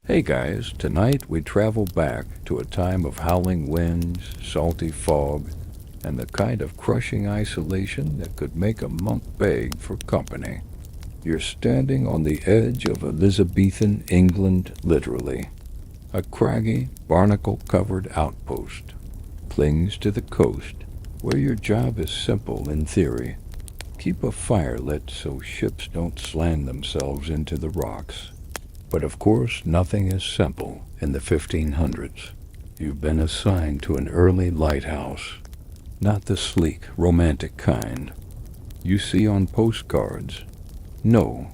Hey guys, tonight we travel back to a time of howling winds, salty fog, and the kind of crushing isolation that could make a monk beg for company. You're standing on the edge of Elizabethan England, literally. A craggy, barnacle-covered outpost clings to the coast, where your job is simple in theory. Keep a fire lit so ships don't slam themselves into the rocks. But of course, nothing is simple in the 1500s. You've been assigned to an early lighthouse, not the sleek, romantic kind you see on postcards. No,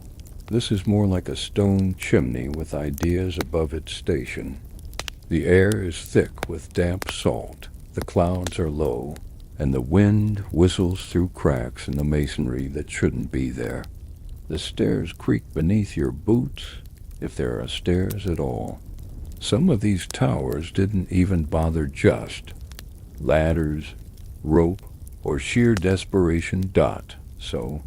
this is more like a stone chimney with ideas above its station. The air is thick with damp salt, the clouds are low, and the wind whistles through cracks in the masonry that shouldn't be there. The stairs creak beneath your boots, if there are stairs at all. Some of these towers didn't even bother just. Ladders, rope, or sheer desperation. So,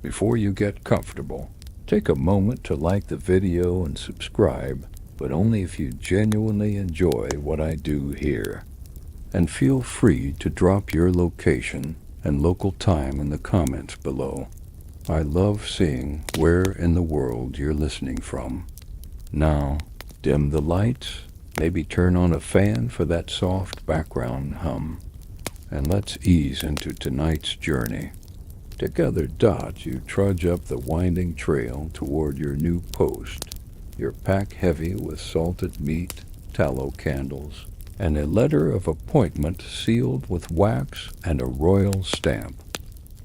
before you get comfortable, take a moment to like the video and subscribe, but only if you genuinely enjoy what I do here. And feel free to drop your location and local time in the comments below. I love seeing where in the world you're listening from. Now, dim the lights, maybe turn on a fan for that soft background hum, and let's ease into tonight's journey. Together, you trudge up the winding trail toward your new post, your pack heavy with salted meat, tallow candles, and a letter of appointment sealed with wax and a royal stamp.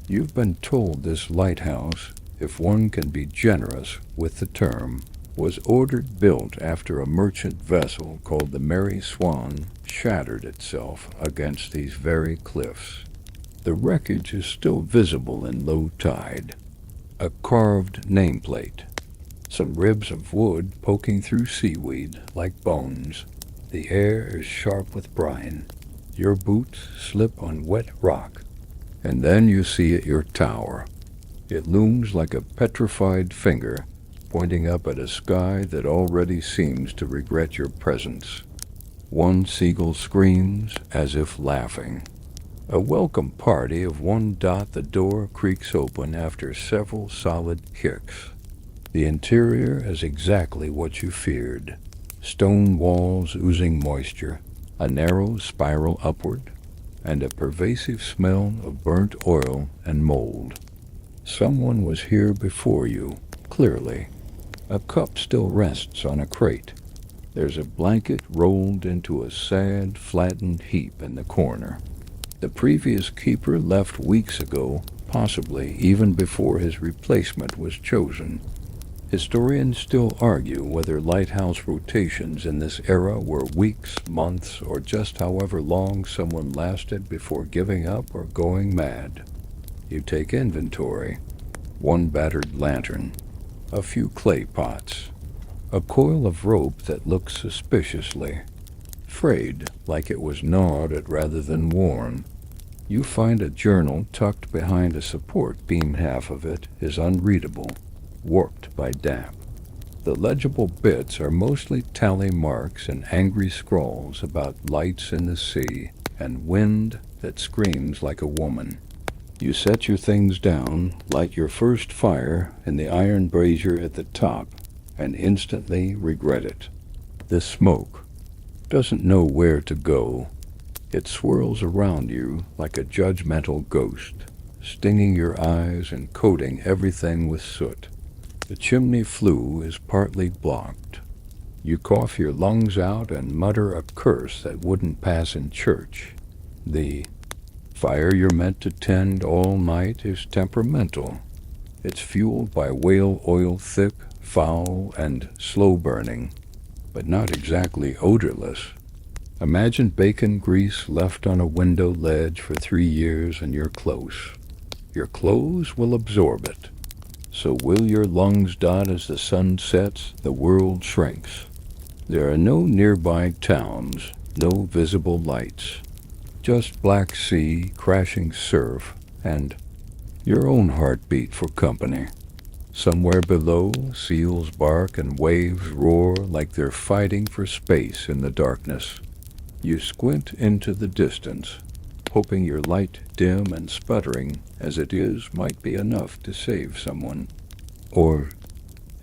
You've been told this lighthouse, if one can be generous with the term, was ordered built after a merchant vessel called the Mary Swan shattered itself against these very cliffs. The wreckage is still visible in low tide. A carved nameplate, some ribs of wood poking through seaweed like bones. The air is sharp with brine. Your boots slip on wet rock. And then you see your tower. It looms like a petrified finger, pointing up at a sky that already seems to regret your presence. One seagull screams as if laughing. A welcome party of one. The door creaks open after several solid kicks. The interior is exactly what you feared. Stone walls oozing moisture, a narrow spiral upward, and a pervasive smell of burnt oil and mold. Someone was here before you, clearly. A cup still rests on a crate. There's a blanket rolled into a sad, flattened heap in the corner. The previous keeper left weeks ago, possibly even before his replacement was chosen. Historians still argue whether lighthouse rotations in this era were weeks, months, or just however long someone lasted before giving up or going mad. You take inventory. One battered lantern, a few clay pots, a coil of rope that looks suspiciously frayed, like it was gnawed at rather than worn. You find a journal tucked behind a support beam. Half of it is unreadable, warped by damp. The legible bits are mostly tally marks and angry scrawls about lights in the sea and wind that screams like a woman. You set your things down, light your first fire in the iron brazier at the top, and instantly regret it. The smoke doesn't know where to go. It swirls around you like a judgmental ghost, stinging your eyes and coating everything with soot. The chimney flue is partly blocked. You cough your lungs out and mutter a curse that wouldn't pass in church. The fire you're meant to tend all night is temperamental. It's fueled by whale oil, thick, foul, and slow burning, but not exactly odorless. Imagine bacon grease left on a window ledge for 3 years and you're close. Your clothes will absorb it. So will your lungs. As the sun sets, the world shrinks. There are no nearby towns, no visible lights. Just black sea, crashing surf, and your own heartbeat for company. Somewhere below, seals bark and waves roar like they're fighting for space in the darkness. You squint into the distance, hoping your light, dim and sputtering as it is, might be enough to save someone. Or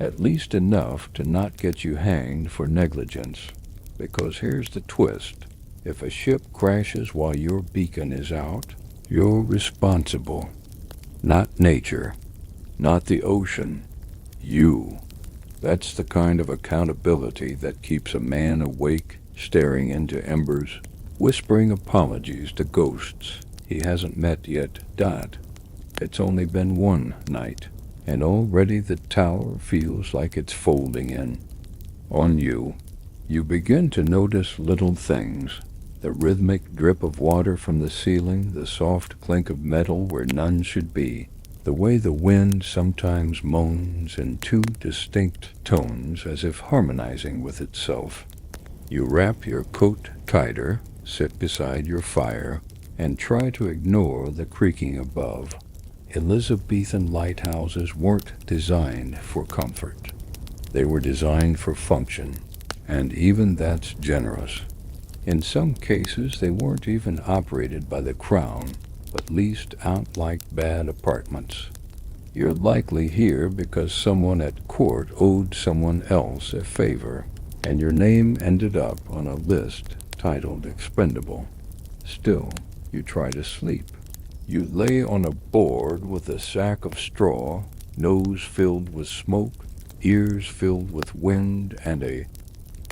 at least enough to not get you hanged for negligence. Because here's the twist. If a ship crashes while your beacon is out, you're responsible. Not nature. Not the ocean. You. That's the kind of accountability that keeps a man awake, staring into embers, whispering apologies to ghosts he hasn't met yet. It's only been one night, and already the tower feels like it's folding in. On you. You begin to notice little things. The rhythmic drip of water from the ceiling, the soft clink of metal where none should be, the way the wind sometimes moans in two distinct tones as if harmonizing with itself. You wrap your coat tighter, sit beside your fire, and try to ignore the creaking above. Elizabethan lighthouses weren't designed for comfort. They were designed for function, and even that's generous. In some cases, they weren't even operated by the crown, but leased out like bad apartments. You're likely here because someone at court owed someone else a favor, and your name ended up on a list titled expendable. Still, you try to sleep. You lay on a board with a sack of straw, nose filled with smoke, ears filled with wind, and a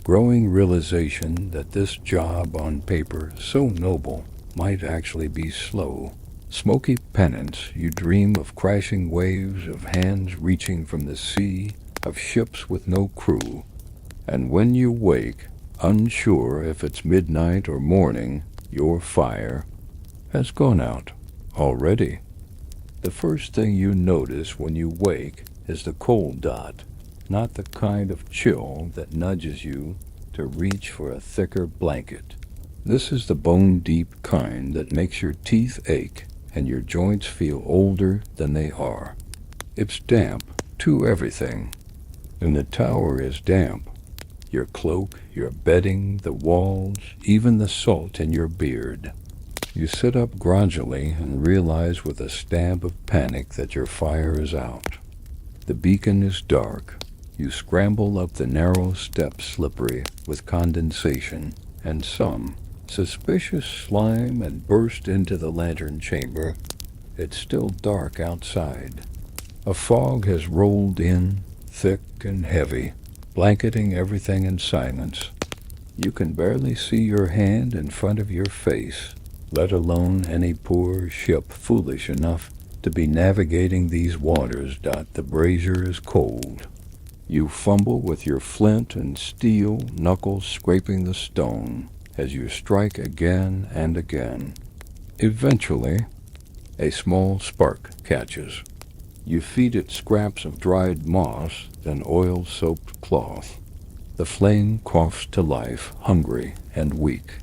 growing realization that this job on paper, so noble, might actually be slow. Smoky penance, you dream of crashing waves, of hands reaching from the sea, of ships with no crew. And when you wake, unsure if it's midnight or morning, your fire has gone out already. The first thing you notice when you wake is the cold dot, not the kind of chill that nudges you to reach for a thicker blanket. This is the bone-deep kind that makes your teeth ache and your joints feel older than they are. It's damp to everything, and the tower is damp. Your cloak, your bedding, the walls, even the salt in your beard. You sit up gradually and realize with a stab of panic that your fire is out. The beacon is dark. You scramble up the narrow steps slippery with condensation and some suspicious slime and burst into the lantern chamber. It's still dark outside. A fog has rolled in, thick and heavy, blanketing everything in silence. You can barely see your hand in front of your face, let alone any poor ship foolish enough to be navigating these waters. The brazier is cold. You fumble with your flint and steel, knuckles scraping the stone as you strike again and again. Eventually, a small spark catches. You feed it scraps of dried moss, then oil-soaked cloth. The flame coughs to life, hungry and weak.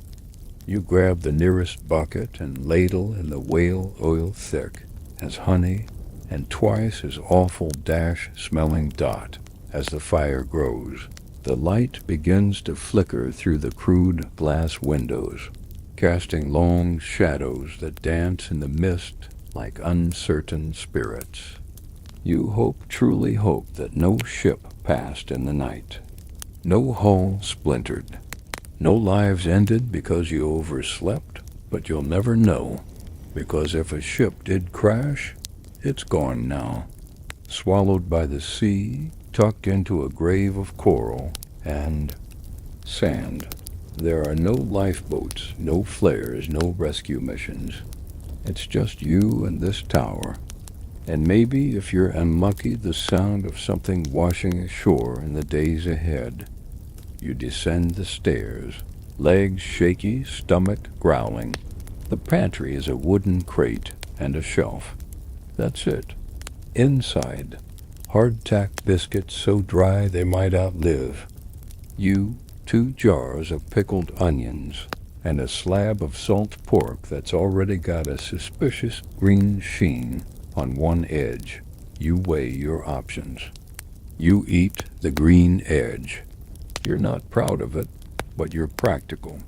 You grab the nearest bucket and ladle in the whale oil thick as honey and twice as awful dash-smelling dot. As the fire grows, the light begins to flicker through the crude glass windows, casting long shadows that dance in the mist like uncertain spirits. You truly hope that no ship passed in the night. No hull splintered. No lives ended because you overslept, but you'll never know, because if a ship did crash, it's gone now. Swallowed by the sea, tucked into a grave of coral and sand. There are no lifeboats, no flares, no rescue missions. It's just you and this tower. And maybe, if you're unlucky, the sound of something washing ashore in the days ahead. You descend the stairs, legs shaky, stomach growling. The pantry is a wooden crate and a shelf. That's it. Inside, hardtack biscuits so dry they might outlive you, 2 jars of pickled onions, and a slab of salt pork that's already got a suspicious green sheen on one edge. You weigh your options. You eat the green edge. You're not proud of it, but you're practical.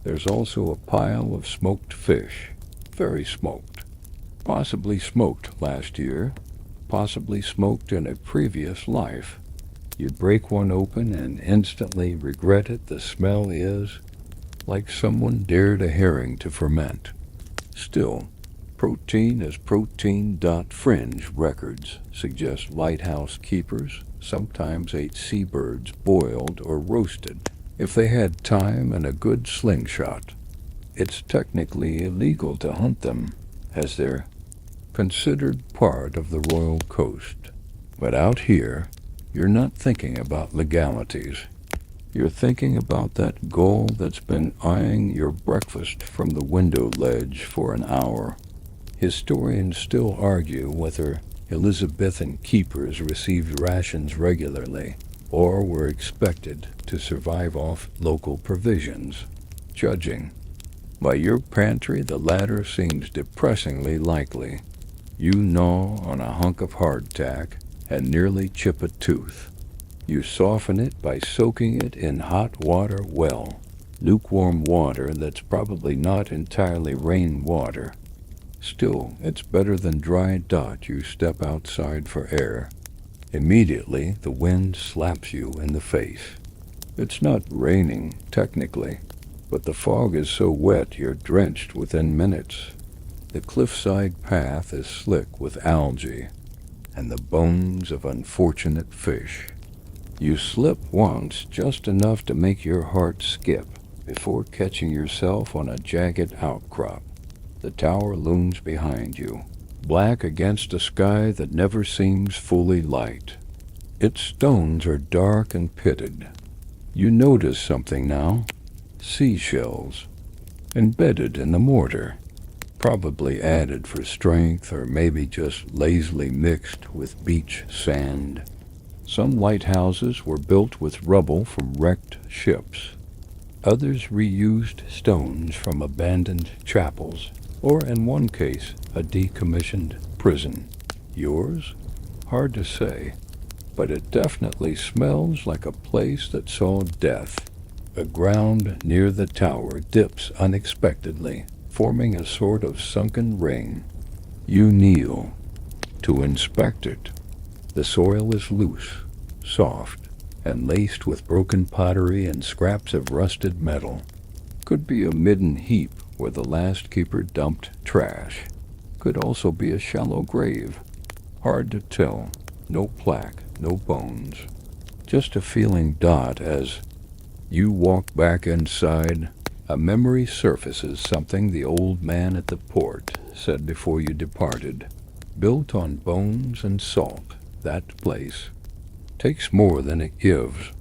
There's also a pile of smoked fish, very smoked. Possibly smoked last year, possibly smoked in a previous life. You break one open and instantly regret it. The smell is like someone dared a herring to ferment. Still, protein is protein. Fringe records suggest lighthouse keepers sometimes ate seabirds boiled or roasted if they had time and a good slingshot. It's technically illegal to hunt them, as they're considered part of the royal coast. But out here, you're not thinking about legalities. You're thinking about that gull that's been eyeing your breakfast from the window ledge for an hour. Historians still argue whether Elizabethan keepers received rations regularly or were expected to survive off local provisions. Judging by your pantry, the latter seems depressingly likely. You gnaw on a hunk of hardtack and nearly chip a tooth. You soften it by soaking it in hot water well, lukewarm water that's probably not entirely rainwater. Still, it's better than dry dot. You step outside for air. Immediately, the wind slaps you in the face. It's not raining, technically, but the fog is so wet you're drenched within minutes. The cliffside path is slick with algae and the bones of unfortunate fish. You slip once, just enough to make your heart skip, before catching yourself on a jagged outcrop. The tower looms behind you, black against a sky that never seems fully light. Its stones are dark and pitted. You notice something now. Seashells, embedded in the mortar, probably added for strength or maybe just lazily mixed with beach sand. Some lighthouses were built with rubble from wrecked ships. Others reused stones from abandoned chapels, or in one case, a decommissioned prison. Yours? Hard to say, but it definitely smells like a place that saw death. The ground near the tower dips unexpectedly, forming a sort of sunken ring. You kneel to inspect it. The soil is loose, soft, and laced with broken pottery and scraps of rusted metal. Could be a midden heap where the last keeper dumped trash. Could also be a shallow grave. Hard to tell. No plaque, no bones. Just a feeling dot as you walk back inside. A memory surfaces, something the old man at the port said before you departed. Built on bones and salt, that place takes more than it gives.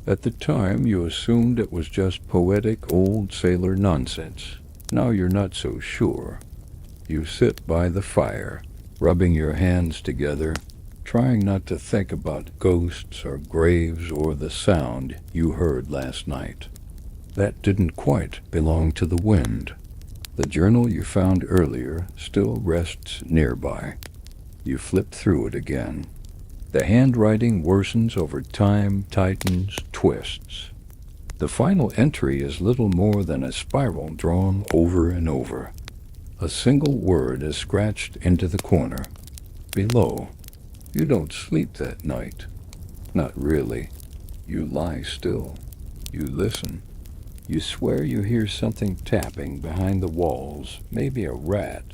At the time, you assumed it was just poetic old sailor nonsense. Now you're not so sure. You sit by the fire, rubbing your hands together, trying not to think about ghosts or graves or the sound you heard last night. That didn't quite belong to the wind. The journal you found earlier still rests nearby. You flip through it again. The handwriting worsens over time, tightens, twists. The final entry is little more than a spiral drawn over and over. A single word is scratched into the corner. Below, you don't sleep that night. Not really. You lie still. You listen. You swear you hear something tapping behind the walls, maybe a rat,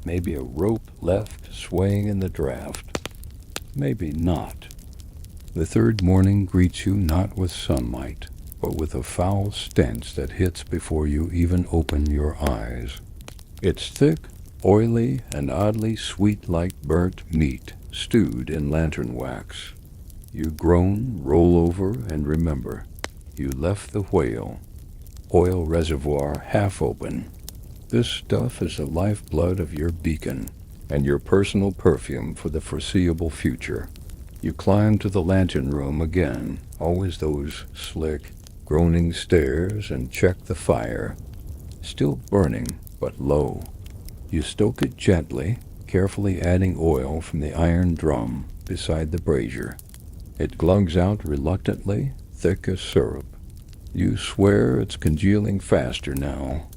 maybe a rope left swaying in the draft. Maybe not. The third morning greets you not with sunlight, but with a foul stench that hits before you even open your eyes. It's thick, oily, and oddly sweet like burnt meat stewed in lantern wax. You groan, roll over, and remember. You left the whale. Oil reservoir half open. This stuff is the lifeblood of your beacon and your personal perfume for the foreseeable future. You climb to the lantern room again, always those slick, groaning stairs, and check the fire. Still burning, but low. You stoke it gently, carefully adding oil from the iron drum beside the brazier. It glugs out reluctantly, thick as syrup. You swear it's congealing faster now.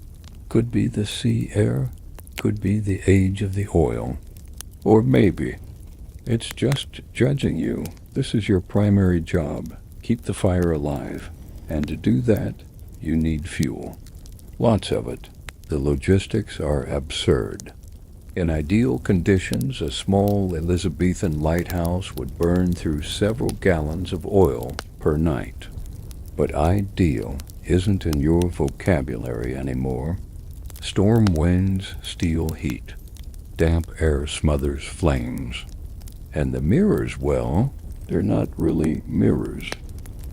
Could be the sea air, could be the age of the oil. Or maybe it's just judging you. This is your primary job. Keep the fire alive. And to do that, you need fuel. Lots of it. The logistics are absurd. In ideal conditions, a small Elizabethan lighthouse would burn through several gallons of oil per night. But ideal isn't in your vocabulary anymore. Storm winds steal heat. Damp air smothers flames. And the mirrors, well, they're not really mirrors.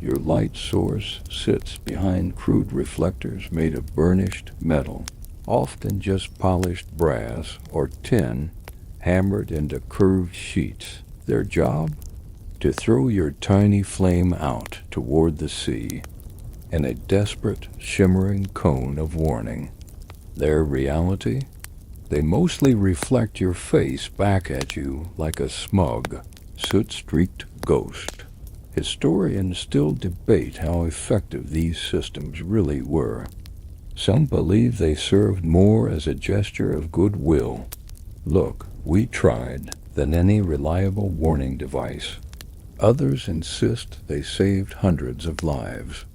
Your light source sits behind crude reflectors made of burnished metal, often just polished brass or tin hammered into curved sheets. Their job? To throw your tiny flame out toward the sea in a desperate, shimmering cone of warning. Their reality? They mostly reflect your face back at you like a smug, soot-streaked ghost. Historians still debate how effective these systems really were. Some believe they served more as a gesture of goodwill. Look, we tried, than any reliable warning device. Others insist they saved hundreds of lives.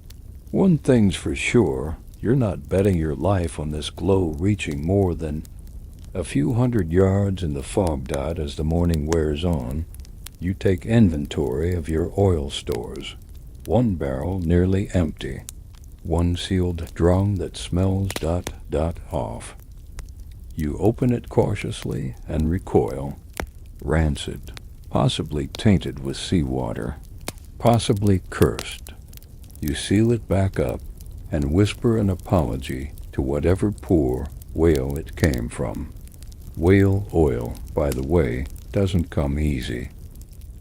One thing's for sure, you're not betting your life on this glow reaching more than a few hundred yards in the fog dot as the morning wears on. You take inventory of your oil stores. One barrel nearly empty. One sealed drum that smells ... off. You open it cautiously and recoil. Rancid, possibly tainted with seawater, possibly cursed. You seal it back up and whisper an apology to whatever poor whale it came from. Whale oil, by the way, doesn't come easy.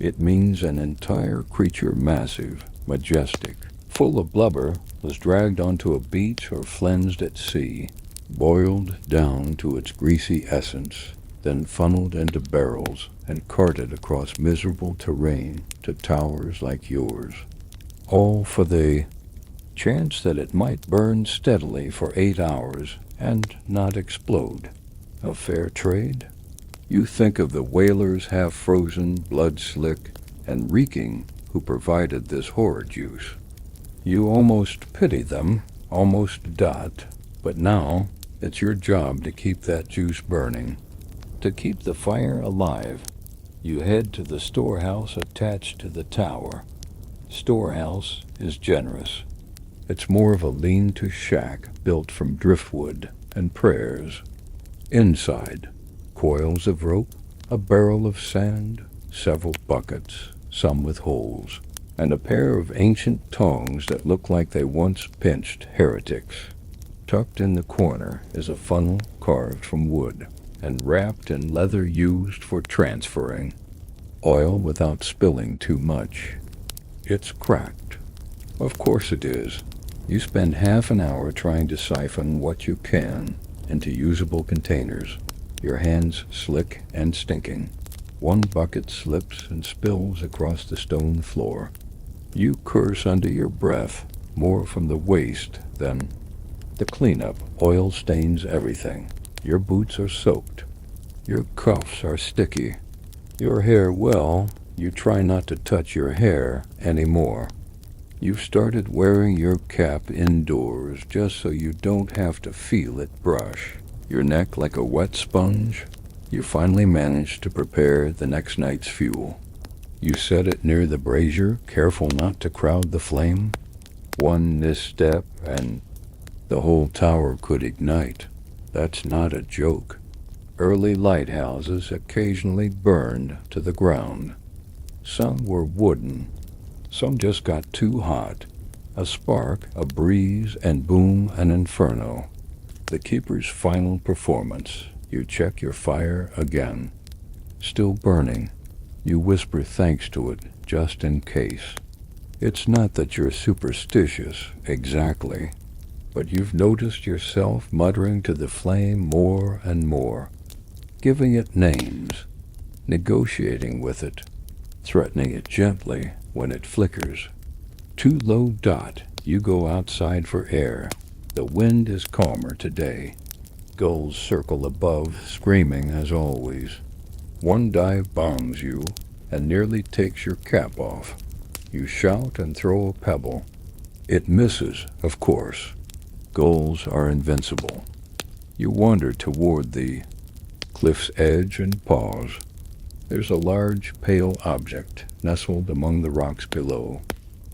It means an entire creature massive, majestic, full of blubber, was dragged onto a beach or flensed at sea, boiled down to its greasy essence, then funneled into barrels and carted across miserable terrain to towers like yours. All for the chance that it might burn steadily for 8 hours and not explode. A fair trade? You think of the whalers half-frozen, blood-slick, and reeking who provided this horror juice. You almost pity them, almost dot, but now it's your job to keep that juice burning. To keep the fire alive, you head to the storehouse attached to the tower. Storehouse is generous. It's more of a lean-to shack built from driftwood and prayers. Inside, coils of rope, a barrel of sand, several buckets, some with holes, and a pair of ancient tongs that look like they once pinched heretics. Tucked in the corner is a funnel carved from wood and wrapped in leather used for transferring oil without spilling too much. It's cracked. Of course it is. You spend half an hour trying to siphon what you can into usable containers, your hands slick and stinking. One bucket slips and spills across the stone floor. You curse under your breath, more from the waste than the cleanup. Oil stains everything. Your boots are soaked. Your cuffs are sticky. Your hair, well, you try not to touch your hair anymore. You've started wearing your cap indoors just so you don't have to feel it brush your neck like a wet sponge. You finally manage to prepare the next night's fuel. You set it near the brazier, careful not to crowd the flame. One misstep and the whole tower could ignite. That's not a joke. Early lighthouses occasionally burned to the ground. Some were wooden. Some just got too hot. A spark, a breeze, and boom, an inferno. The keeper's final performance. You check your fire again. Still burning. You whisper thanks to it, just in case. It's not that you're superstitious, exactly, but you've noticed yourself muttering to the flame more and more. giving it names, negotiating with it, threatening it gently when it flickers. Too low dot, you go outside for air. The wind is calmer today. Gulls circle above, screaming as always. One dive bombs you and nearly takes your cap off. You shout and throw a pebble. It misses, of course. Gulls are invincible. You wander toward the cliff's edge and pause. There's a large, pale object nestled among the rocks below.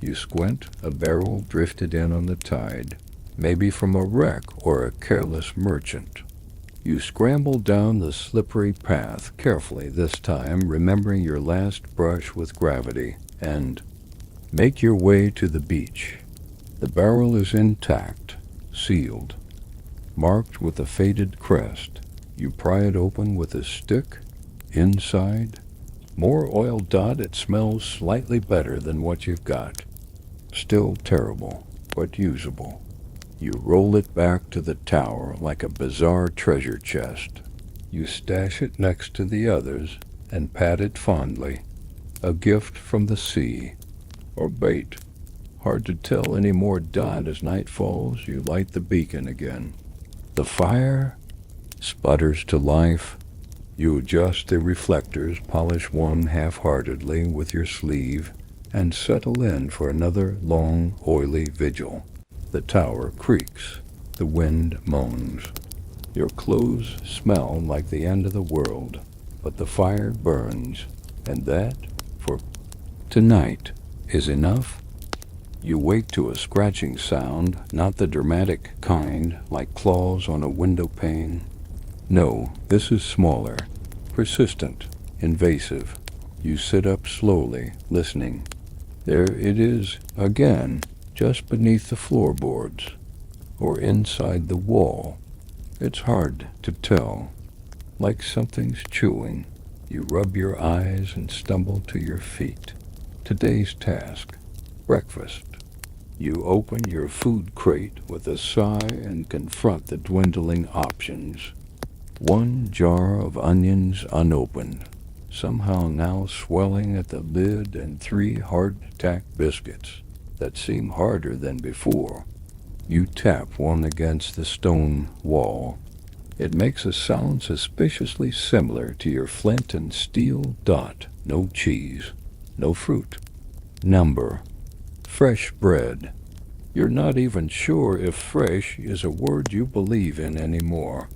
You squint, a barrel drifted in on the tide, maybe from a wreck or a careless merchant. You scramble down the slippery path, carefully this time, remembering your last brush with gravity, and make your way to the beach. The barrel is intact, sealed, marked with a faded crest. You pry it open with a stick. Inside, more oil dot. It smells slightly better than what you've got. Still terrible, but usable. You roll it back to the tower like a bizarre treasure chest. You stash it next to the others and pat it fondly. A gift from the sea. Or bait. Hard to tell any more dot as night falls. You light the beacon again. The fire sputters to life. You adjust the reflectors, polish one half-heartedly with your sleeve, and settle in for another long, oily vigil. The tower creaks. The wind moans. Your clothes smell like the end of the world, but the fire burns, and that, for tonight, is enough. You wake to a scratching sound, not the dramatic kind, like claws on a window pane. No, this is smaller, persistent, invasive. You sit up slowly, listening. There it is again, just beneath the floorboards, or inside the wall. It's hard to tell, like something's chewing. You rub your eyes and stumble to your feet. Today's task, breakfast. You open your food crate with a sigh and confront the dwindling options. One jar of onions unopened, somehow now swelling at the lid, and 3 hard-tack biscuits that seem harder than before. You tap one against the stone wall. It makes a sound suspiciously similar to your flint and steel dot. No cheese, no fruit. Number. Fresh bread. You're not even sure if fresh is a word you believe in anymore.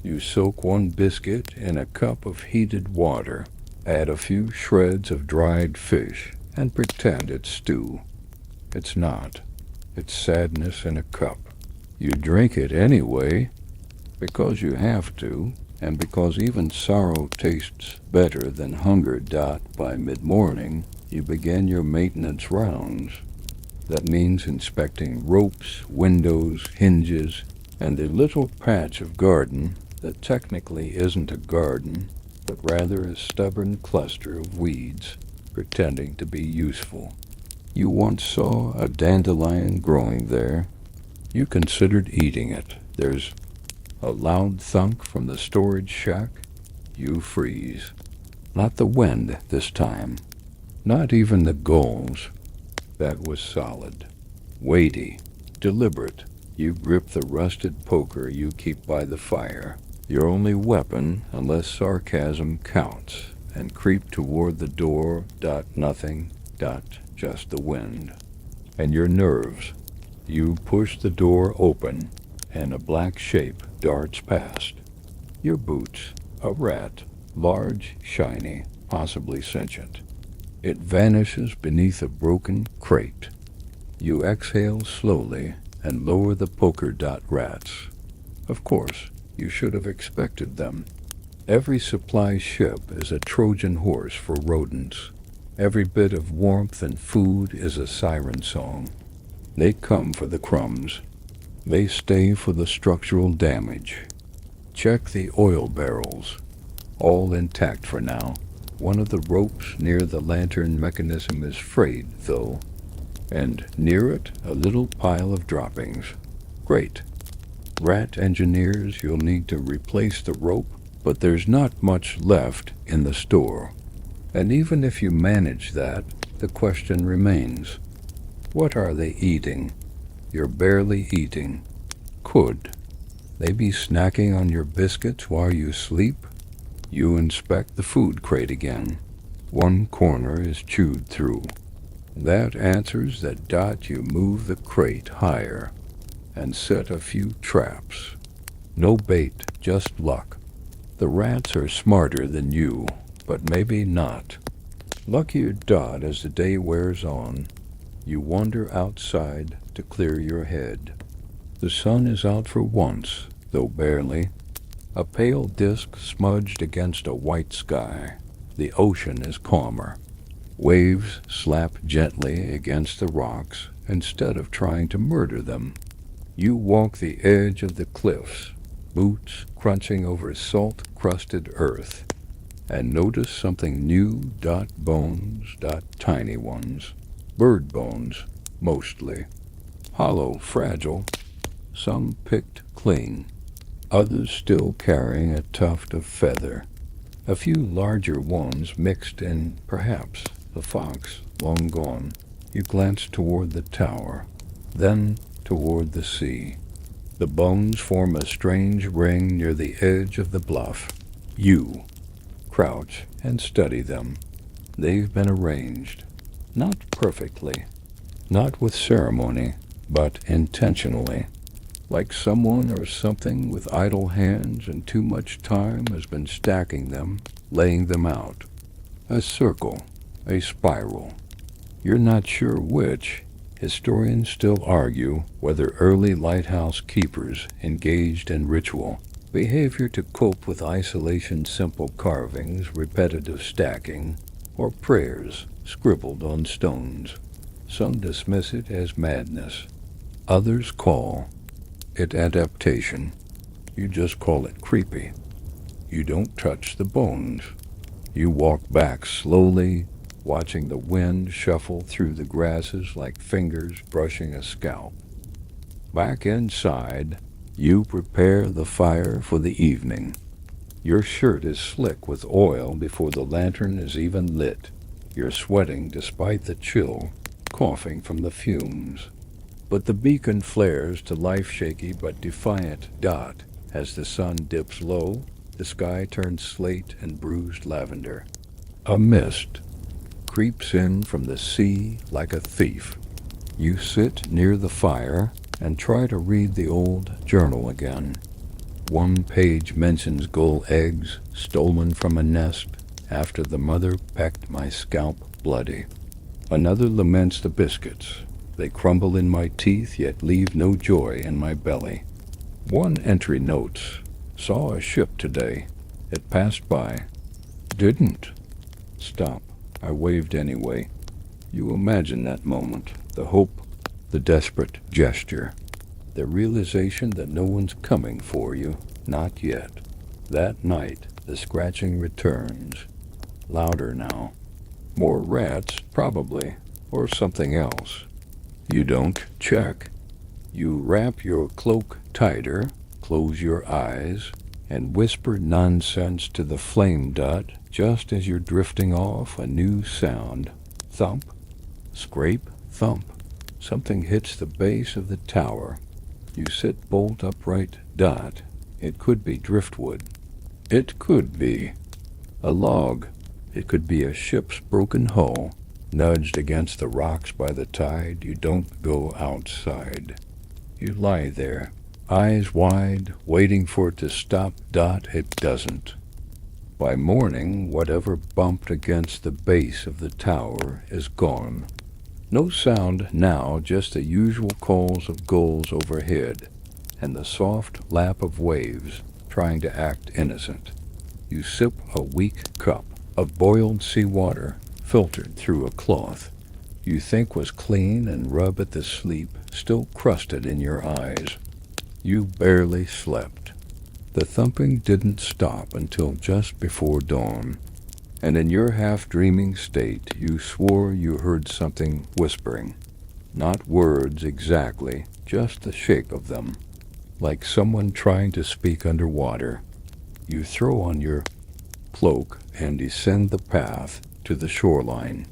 You soak one biscuit in a cup of heated water, add a few shreds of dried fish, and pretend it's stew. It's not. It's sadness in a cup. You drink it anyway, because you have to, and because even sorrow tastes better than hunger. By mid-morning, you begin your maintenance rounds. That means inspecting ropes, windows, hinges, and a little patch of garden that technically isn't a garden, but rather a stubborn cluster of weeds pretending to be useful. You once saw a dandelion growing there. You considered eating it. There's a loud thunk from the storage shack. You freeze. Not the wind this time. Not even the gulls. That was solid. Weighty. Deliberate. You grip the rusted poker you keep by the fire, your only weapon unless sarcasm counts, and creep toward the door. Nothing. Just the wind. And your nerves. You push the door open, and a black shape darts past. Your boots. A rat. Large, shiny, possibly sentient. It vanishes beneath a broken crate. You exhale slowly and lower the poker dot rats. Of course, you should have expected them. Every supply ship is a Trojan horse for rodents. Every bit of warmth and food is a siren song. They come for the crumbs. They stay for the structural damage. Check the oil barrels. All intact for now. One of the ropes near the lantern mechanism is frayed, though, and near it a little pile of droppings. Great. Rat engineers, you'll need to replace the rope But there's not much left in the store. And even if you manage that, the question remains, what are they eating? You're barely eating. Could they be snacking on your biscuits while you sleep? You inspect the food crate again. One corner is chewed through. That answers that Dot. You move the crate higher and set a few traps. No bait, just luck. The rats are smarter than you, but maybe not. Luckier Dot as the day wears on. You wander outside to clear your head. The sun is out for once, though barely. A pale disk smudged against a white sky. The ocean is calmer. Waves slap gently against the rocks instead of trying to murder them. You walk the edge of the cliffs, boots crunching over salt-crusted earth, and notice something new. Bones, tiny ones. Bird bones, mostly. Hollow, fragile. Some picked clean. Others still carrying a tuft of feather. A few larger ones mixed in, perhaps, the fox, long gone. You glance toward the tower, then toward the sea. The bones form a strange ring near the edge of the bluff. You crouch and study them. They've been arranged. Not perfectly, not with ceremony, but intentionally. Like someone or something with idle hands and too much time has been stacking them, laying them out. A circle, a spiral. You're not sure which. Historians still argue whether early lighthouse keepers engaged in ritual, behavior to cope with isolation, simple carvings, repetitive stacking, or prayers scribbled on stones. Some dismiss it as madness. Others call it adaptation. You just call it creepy. You don't touch the bones. You walk back slowly, watching the wind shuffle through the grasses like fingers brushing a scalp. Back inside, you prepare the fire for the evening. Your shirt is slick with oil before the lantern is even lit. You're sweating despite the chill, coughing from the fumes. But the beacon flares to life shaky but defiant Dot. As the sun dips low, the sky turns slate and bruised lavender. A mist creeps in from the sea like a thief. You sit near the fire and try to read the old journal again. One page mentions gull eggs stolen from a nest after the mother pecked my scalp bloody. Another laments the biscuits. They crumble in my teeth yet leave no joy in my belly. One entry notes, saw a ship today. It passed by. Didn't stop. I waved anyway. You imagine that moment, the hope, the desperate gesture, the realization that no one's coming for you, not yet. That night, the scratching returns, louder now. More rats, probably, or something else. You don't check. You wrap your cloak tighter, close your eyes, and whisper nonsense to the flame Dot just as you're drifting off. A new sound. Thump, scrape, thump. Something hits the base of the tower. You sit bolt upright. Dot. It could be driftwood. It could be a log. It could be a ship's broken hull, nudged against the rocks by the tide. You don't go outside. You lie there, eyes wide, waiting for it to stop. Dot. It doesn't. By morning, whatever bumped against the base of the tower is gone. No sound now, just the usual calls of gulls overhead, and the soft lap of waves trying to act innocent. You sip a weak cup of boiled seawater filtered through a cloth you think was clean and rub at the sleep still crusted in your eyes. You barely slept. The thumping didn't stop until just before dawn, and in your half-dreaming state you swore you heard something whispering. Not words exactly, just the shake of them, like someone trying to speak underwater. You throw on your cloak and descend the path to the shoreline.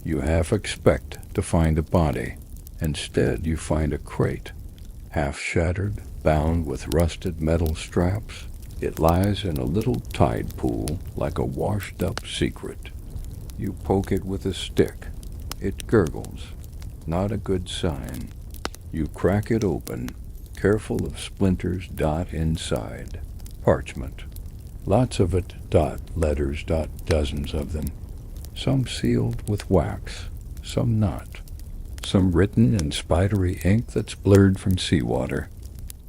You half expect to find a body. Instead, you find a crate, half shattered, bound with rusted metal straps. It lies in a little tide pool like a washed-up secret. You poke it with a stick. It gurgles. Not a good sign. You crack it open, careful of splinters inside. Parchment. Lots of it, letters, dozens of them. Some sealed with wax, some not. Some written in spidery ink that's blurred from seawater.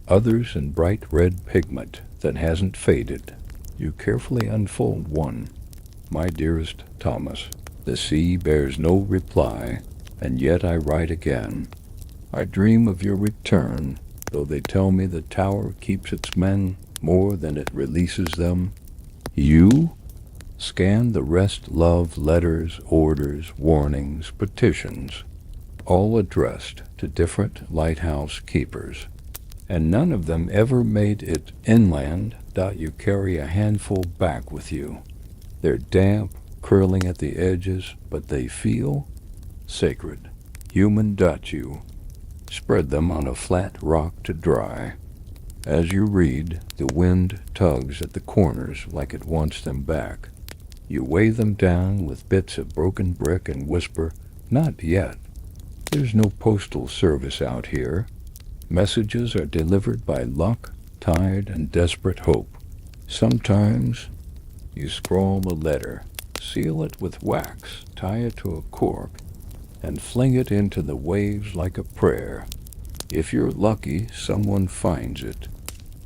Others in bright red pigment that hasn't faded. You carefully unfold one. My dearest Thomas, the sea bears no reply, and yet I write again. I dream of your return, though they tell me the tower keeps its men more than it releases them. You scan the rest love letters, orders, warnings, petitions, all addressed to different lighthouse keepers, and none of them ever made it inland. You carry a handful back with you. They're damp, curling at the edges, but they feel sacred. Human. You spread them on a flat rock to dry. As you read, the wind tugs at the corners like it wants them back. You weigh them down with bits of broken brick and whisper, "Not yet." There's no postal service out here. Messages are delivered by luck, tide, and desperate hope. Sometimes you scrawl a letter, seal it with wax, tie it to a cork, and fling it into the waves like a prayer. If you're lucky, someone finds it.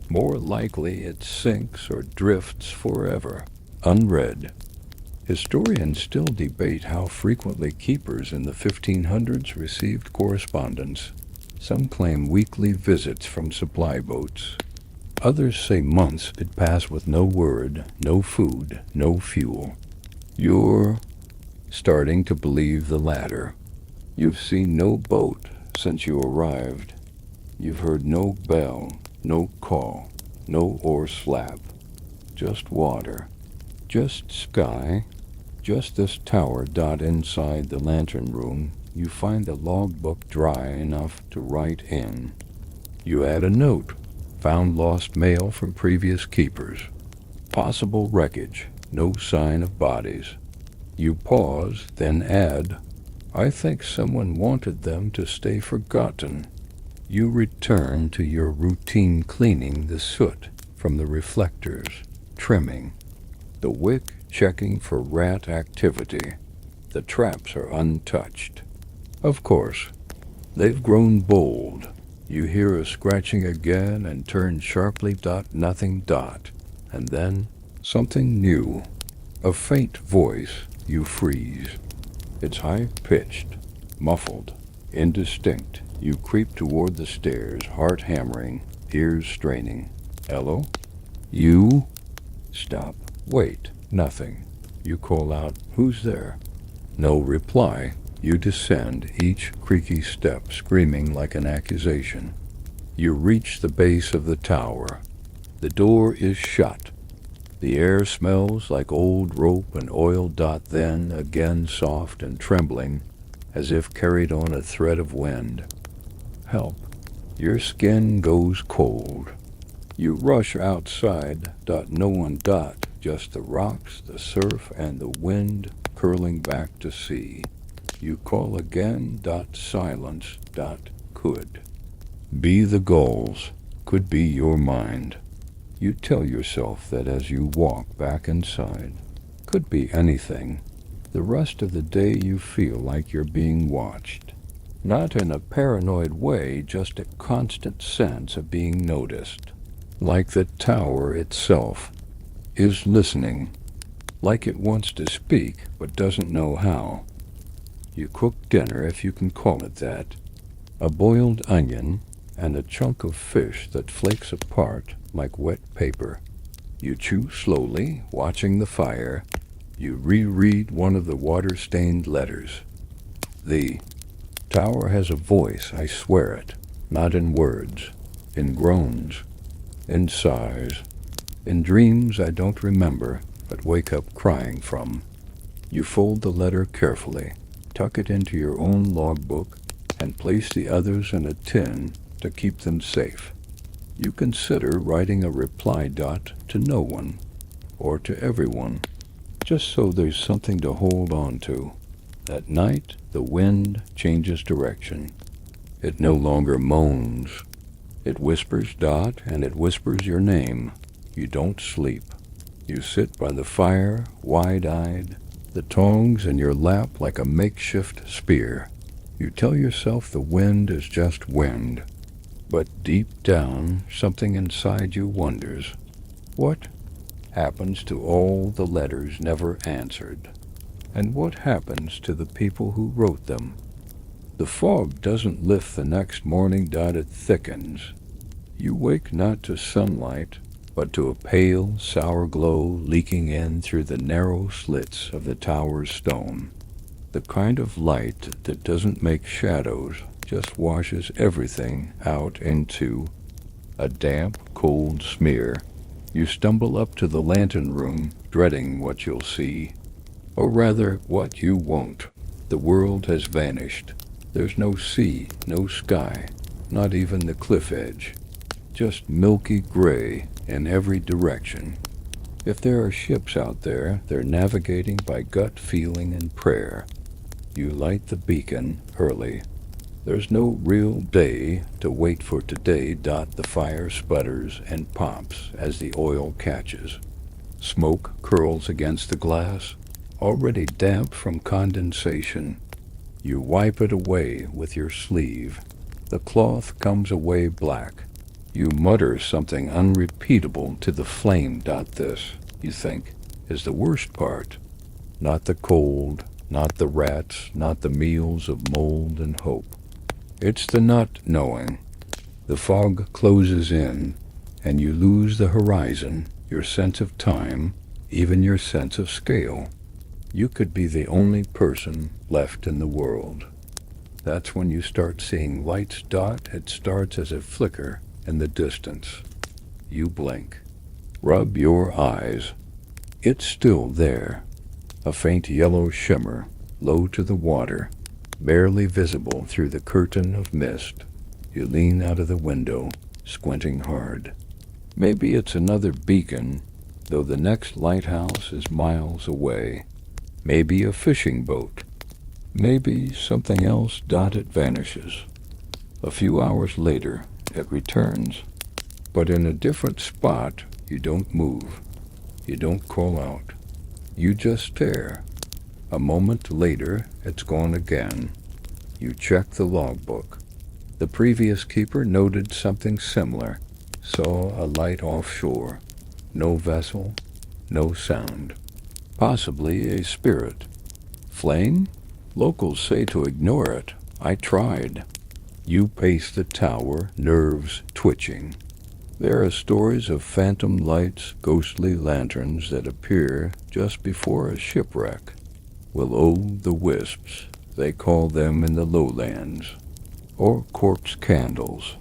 More likely it sinks or drifts forever, unread. Historians still debate how frequently keepers in the 1500s received correspondence. Some claim weekly visits from supply boats. Others say months could pass with no word, no food, no fuel. You're starting to believe the latter. You've seen no boat since you arrived. You've heard no bell, no call, no oar slap. Just water, just sky, just this tower. Inside the lantern room, you find a logbook dry enough to write in. You add a note, found lost mail from previous keepers. Possible wreckage, no sign of bodies. You pause, then add, "I think someone wanted them to stay forgotten." You return to your routine cleaning the soot from the reflectors, trimming the wick, checking for rat activity. The traps are untouched. Of course, they've grown bold. You hear a scratching again and turn sharply. Nothing. And then something new. A faint voice. You freeze. It's high-pitched, muffled, indistinct. You creep toward the stairs, heart hammering, ears straining. "Hello?" You stop. Wait. Nothing. You call out, "Who's there?" No reply. You descend, each creaky step screaming like an accusation. You reach the base of the tower. The door is shut. The air smells like old rope and oil. Then, again soft and trembling, as if carried on a thread of wind. Help. Your skin goes cold. You rush outside. No one. Just the rocks, the surf, and the wind curling back to sea. You call again. Silence. Could be the gulls. Could be your mind. You tell yourself that as you walk back inside. Could be anything. The rest of the day you feel like you're being watched. Not in a paranoid way, just a constant sense of being noticed. Like the tower itself is listening. Like it wants to speak, but doesn't know how. You cook dinner, if you can call it that. A boiled onion and a chunk of fish that flakes apart like wet paper. You chew slowly, watching the fire. You reread one of the water-stained letters. The tower has a voice, I swear it. Not in words, in groans, in sighs. In dreams I don't remember, but wake up crying from. You fold the letter carefully, tuck it into your own logbook, and place the others in a tin to keep them safe. You consider writing a reply dot to no one, or to everyone, just so there's something to hold on to. At night, the wind changes direction. It no longer moans. It whispers Dot, and it whispers your name. You don't sleep. You sit by the fire, wide-eyed, the tongs in your lap like a makeshift spear. You tell yourself the wind is just wind. But deep down, something inside you wonders, what happens to all the letters never answered? And what happens to the people who wrote them? The fog doesn't lift the next morning. It thickens. You wake not to sunlight, but to a pale, sour glow leaking in through the narrow slits of the tower's stone. The kind of light that doesn't make shadows, just washes everything out into a damp, cold smear. You stumble up to the lantern room, dreading what you'll see. Or rather, what you won't. The world has vanished. There's no sea, no sky, not even the cliff edge. Just milky gray in every direction. If there are ships out there, they're navigating by gut feeling and prayer. You light the beacon early. There's no real day to wait for today. The fire sputters and pops as the oil catches. Smoke curls against the glass, already damp from condensation. You wipe it away with your sleeve. The cloth comes away black. You mutter something unrepeatable to the flame. This, you think, is the worst part. Not the cold, not the rats, not the meals of mold and hope. It's the not knowing. The fog closes in, and you lose the horizon, your sense of time, even your sense of scale. You could be the only person left in the world. That's when you start seeing lights. It starts as a flicker in the distance. You blink. Rub your eyes. It's still there. A faint yellow shimmer, low to the water, barely visible through the curtain of mist. You lean out of the window, squinting hard. Maybe it's another beacon, though the next lighthouse is miles away. Maybe a fishing boat. Maybe something else. It vanishes. A few hours later, it returns. But in a different spot. You don't move. You don't call out. You just stare. A moment later, it's gone again. You check the logbook. The previous keeper noted something similar. Saw a light offshore. No vessel, no sound. Possibly a spirit. Flame? Locals say to ignore it. I tried. You pace the tower, nerves twitching. There are stories of phantom lights, ghostly lanterns that appear just before a shipwreck. Will-o'-the-wisps, they call them in the lowlands. Or corpse candles.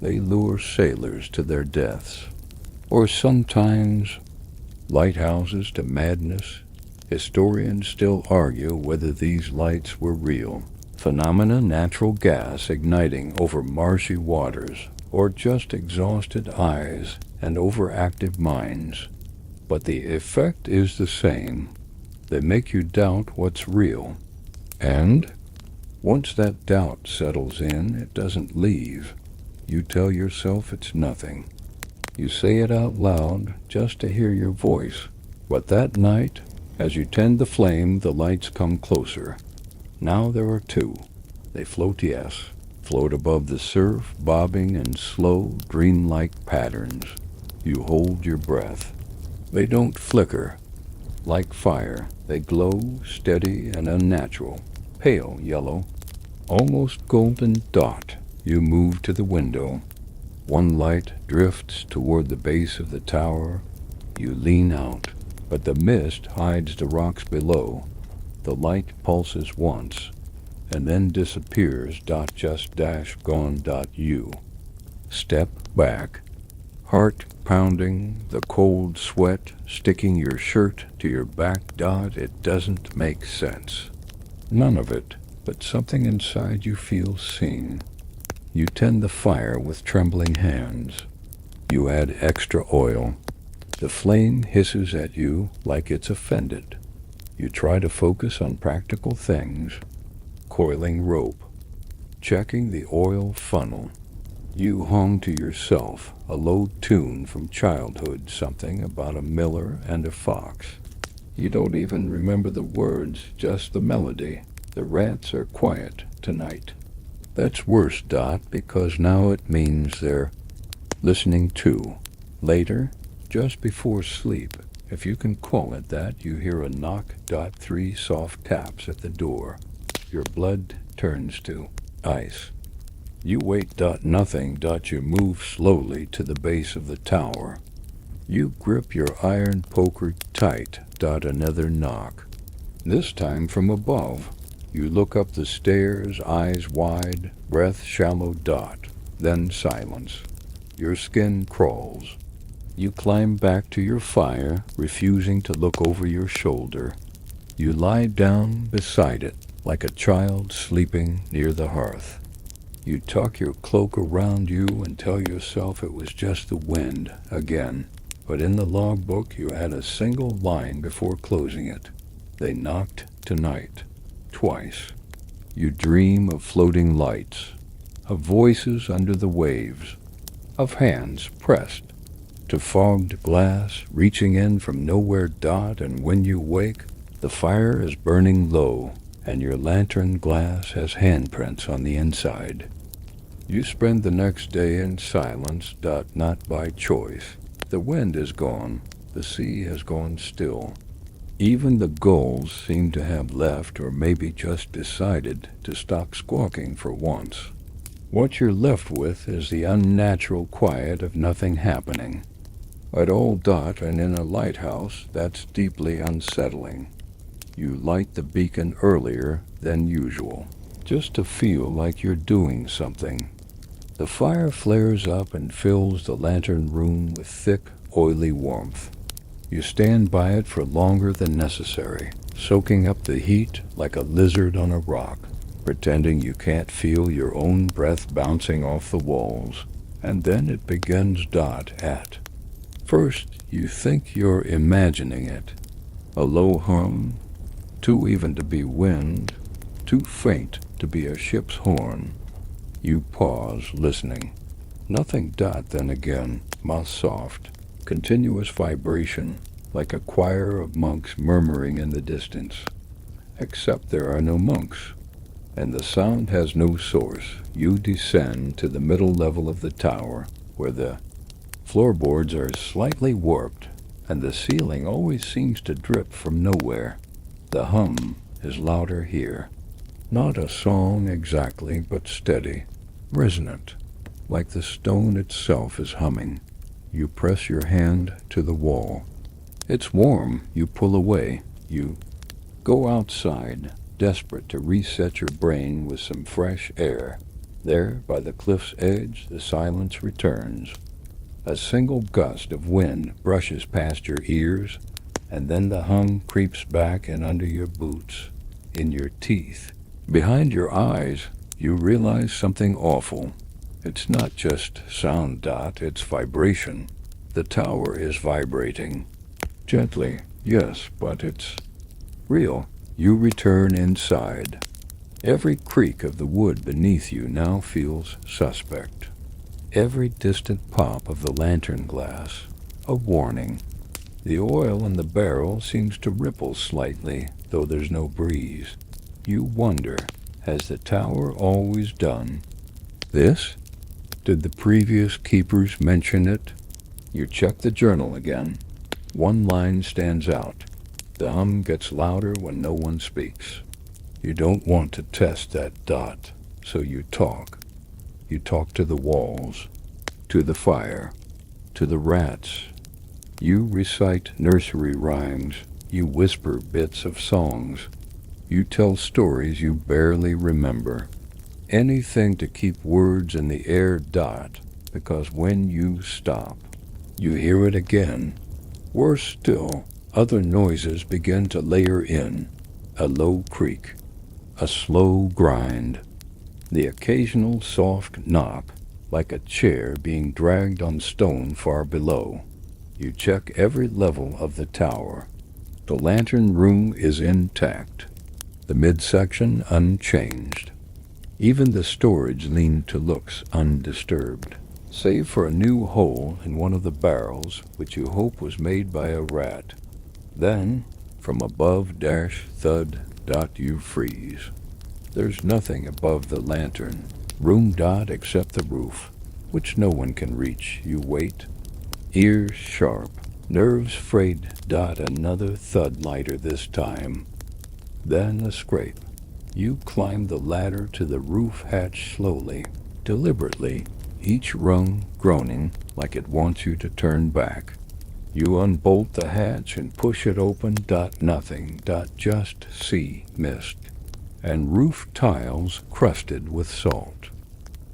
They lure sailors to their deaths. Or sometimes lighthouses to madness. Historians still argue whether these lights were real. Phenomena, natural gas igniting over marshy waters, or just exhausted eyes and overactive minds. But the effect is the same. They make you doubt what's real. And once that doubt settles in, it doesn't leave. You tell yourself it's nothing. You say it out loud just to hear your voice. But that night, as you tend the flame, the lights come closer. Now there are two. They float, yes, float above the surf, bobbing in slow, dreamlike patterns. You hold your breath. They don't flicker. Like fire, they glow, steady and unnatural, pale yellow, almost golden. You move to the window. One light drifts toward the base of the tower. You lean out, but the mist hides the rocks below. The light pulses once, and then disappears. Just dash gone. You step back. Heart pounding, the cold sweat sticking your shirt to your back. Dot, it doesn't make sense. None of it, but something inside you feels seen. You tend the fire with trembling hands. You add extra oil. The flame hisses at you like it's offended. You try to focus on practical things. Coiling rope. Checking the oil funnel. You hum to yourself a low tune from childhood, something about a miller and a fox. You don't even remember the words, just the melody. The rats are quiet tonight. That's worse, Dot, because now it means they're listening too. Later, just before sleep, if you can call it that, you hear a knock. Dot, 3 soft taps at the door. Your blood turns to ice. You wait. Dot, nothing. Dot, you move slowly to the base of the tower. You grip your iron poker tight. Dot, another knock. This time from above. You look up the stairs, eyes wide, breath shallow. Dot, then silence. Your skin crawls. You climb back to your fire, refusing to look over your shoulder. You lie down beside it, like a child sleeping near the hearth. You tuck your cloak around you and tell yourself it was just the wind again. But in the logbook you had a single line before closing it. They knocked tonight, twice. You dream of floating lights, of voices under the waves, of hands pressed to fogged glass reaching in from nowhere. Dot, and when you wake, the fire is burning low, and your lantern glass has handprints on the inside. You spend the next day in silence. Dot, not by choice. The wind is gone. The sea has gone still. Even the gulls seem to have left, or maybe just decided to stop squawking for once. What you're left with is the unnatural quiet of nothing happening. At all. Dot, and in a lighthouse, that's deeply unsettling. You light the beacon earlier than usual, just to feel like you're doing something. The fire flares up and fills the lantern room with thick, oily warmth. You stand by it for longer than necessary, soaking up the heat like a lizard on a rock, pretending you can't feel your own breath bouncing off the walls. And then it begins. Dot, at first you think you're imagining it. A low hum, too even to be wind, too faint to be a ship's horn. You pause, listening. Nothing. Dot, then again, more soft, continuous vibration, like a choir of monks murmuring in the distance. Except there are no monks, and the sound has no source. You descend to the middle level of the tower, where the floorboards are slightly warped, and the ceiling always seems to drip from nowhere. The hum is louder here. Not a song exactly, but steady, resonant, like the stone itself is humming. You press your hand to the wall. It's warm. You pull away. You go outside, desperate to reset your brain with some fresh air. There, by the cliff's edge, the silence returns. A single gust of wind brushes past your ears, and then the hum creeps back and under your boots, in your teeth. Behind your eyes, you realize something awful. It's not just sound. Dot, it's vibration. The tower is vibrating. Gently, yes, but it's real. You return inside. Every creak of the wood beneath you now feels suspect. Every distant pop of the lantern glass, a warning. The oil in the barrel seems to ripple slightly, though there's no breeze. You wonder, has the tower always done this? Did the previous keepers mention it? You check the journal again. One line stands out. The hum gets louder when no one speaks. You don't want to test that. Dot, so you talk. You talk to the walls, to the fire, to the rats. You recite nursery rhymes. You whisper bits of songs. You tell stories you barely remember. Anything to keep words in the air. Dot, because when you stop, You hear it again. Worse still, other noises begin to layer in. A low creak, a slow grind, the occasional soft knock, like a chair being dragged on stone far below. You check every level of the tower. The lantern room is intact, the midsection unchanged. Even the storage lean-to looks undisturbed, save for a new hole in one of the barrels which you hope was made by a rat. Then, from above dash thud dot you freeze. There's nothing above the lantern room dot except the roof, which no one can reach. You wait, ears sharp, nerves frayed dot another thud lighter this time. Then a scrape. You climb the ladder to the roof hatch slowly, deliberately, each rung groaning like it wants you to turn back. You unbolt the hatch and push it open dot nothing dot just sea mist and roof tiles crusted with salt.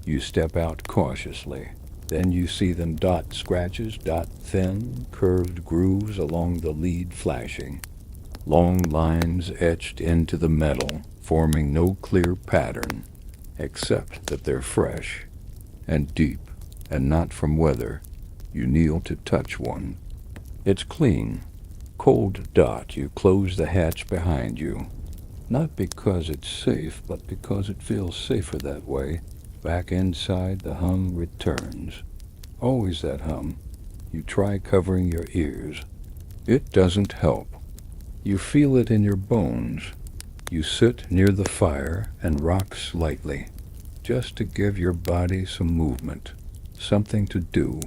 You step out cautiously. Then you see them dot scratches dot thin, curved grooves along the lead flashing. Long lines etched into the metal, forming no clear pattern, except that they're fresh and deep and not from weather. You kneel to touch one. It's clean. Cold dot, you close the hatch behind you. Not because it's safe, but because it feels safer that way. Back inside, the hum returns. Always that hum. You try covering your ears. It doesn't help. You feel it in your bones. You sit near the fire and rock slightly, just to give your body some movement, something to do,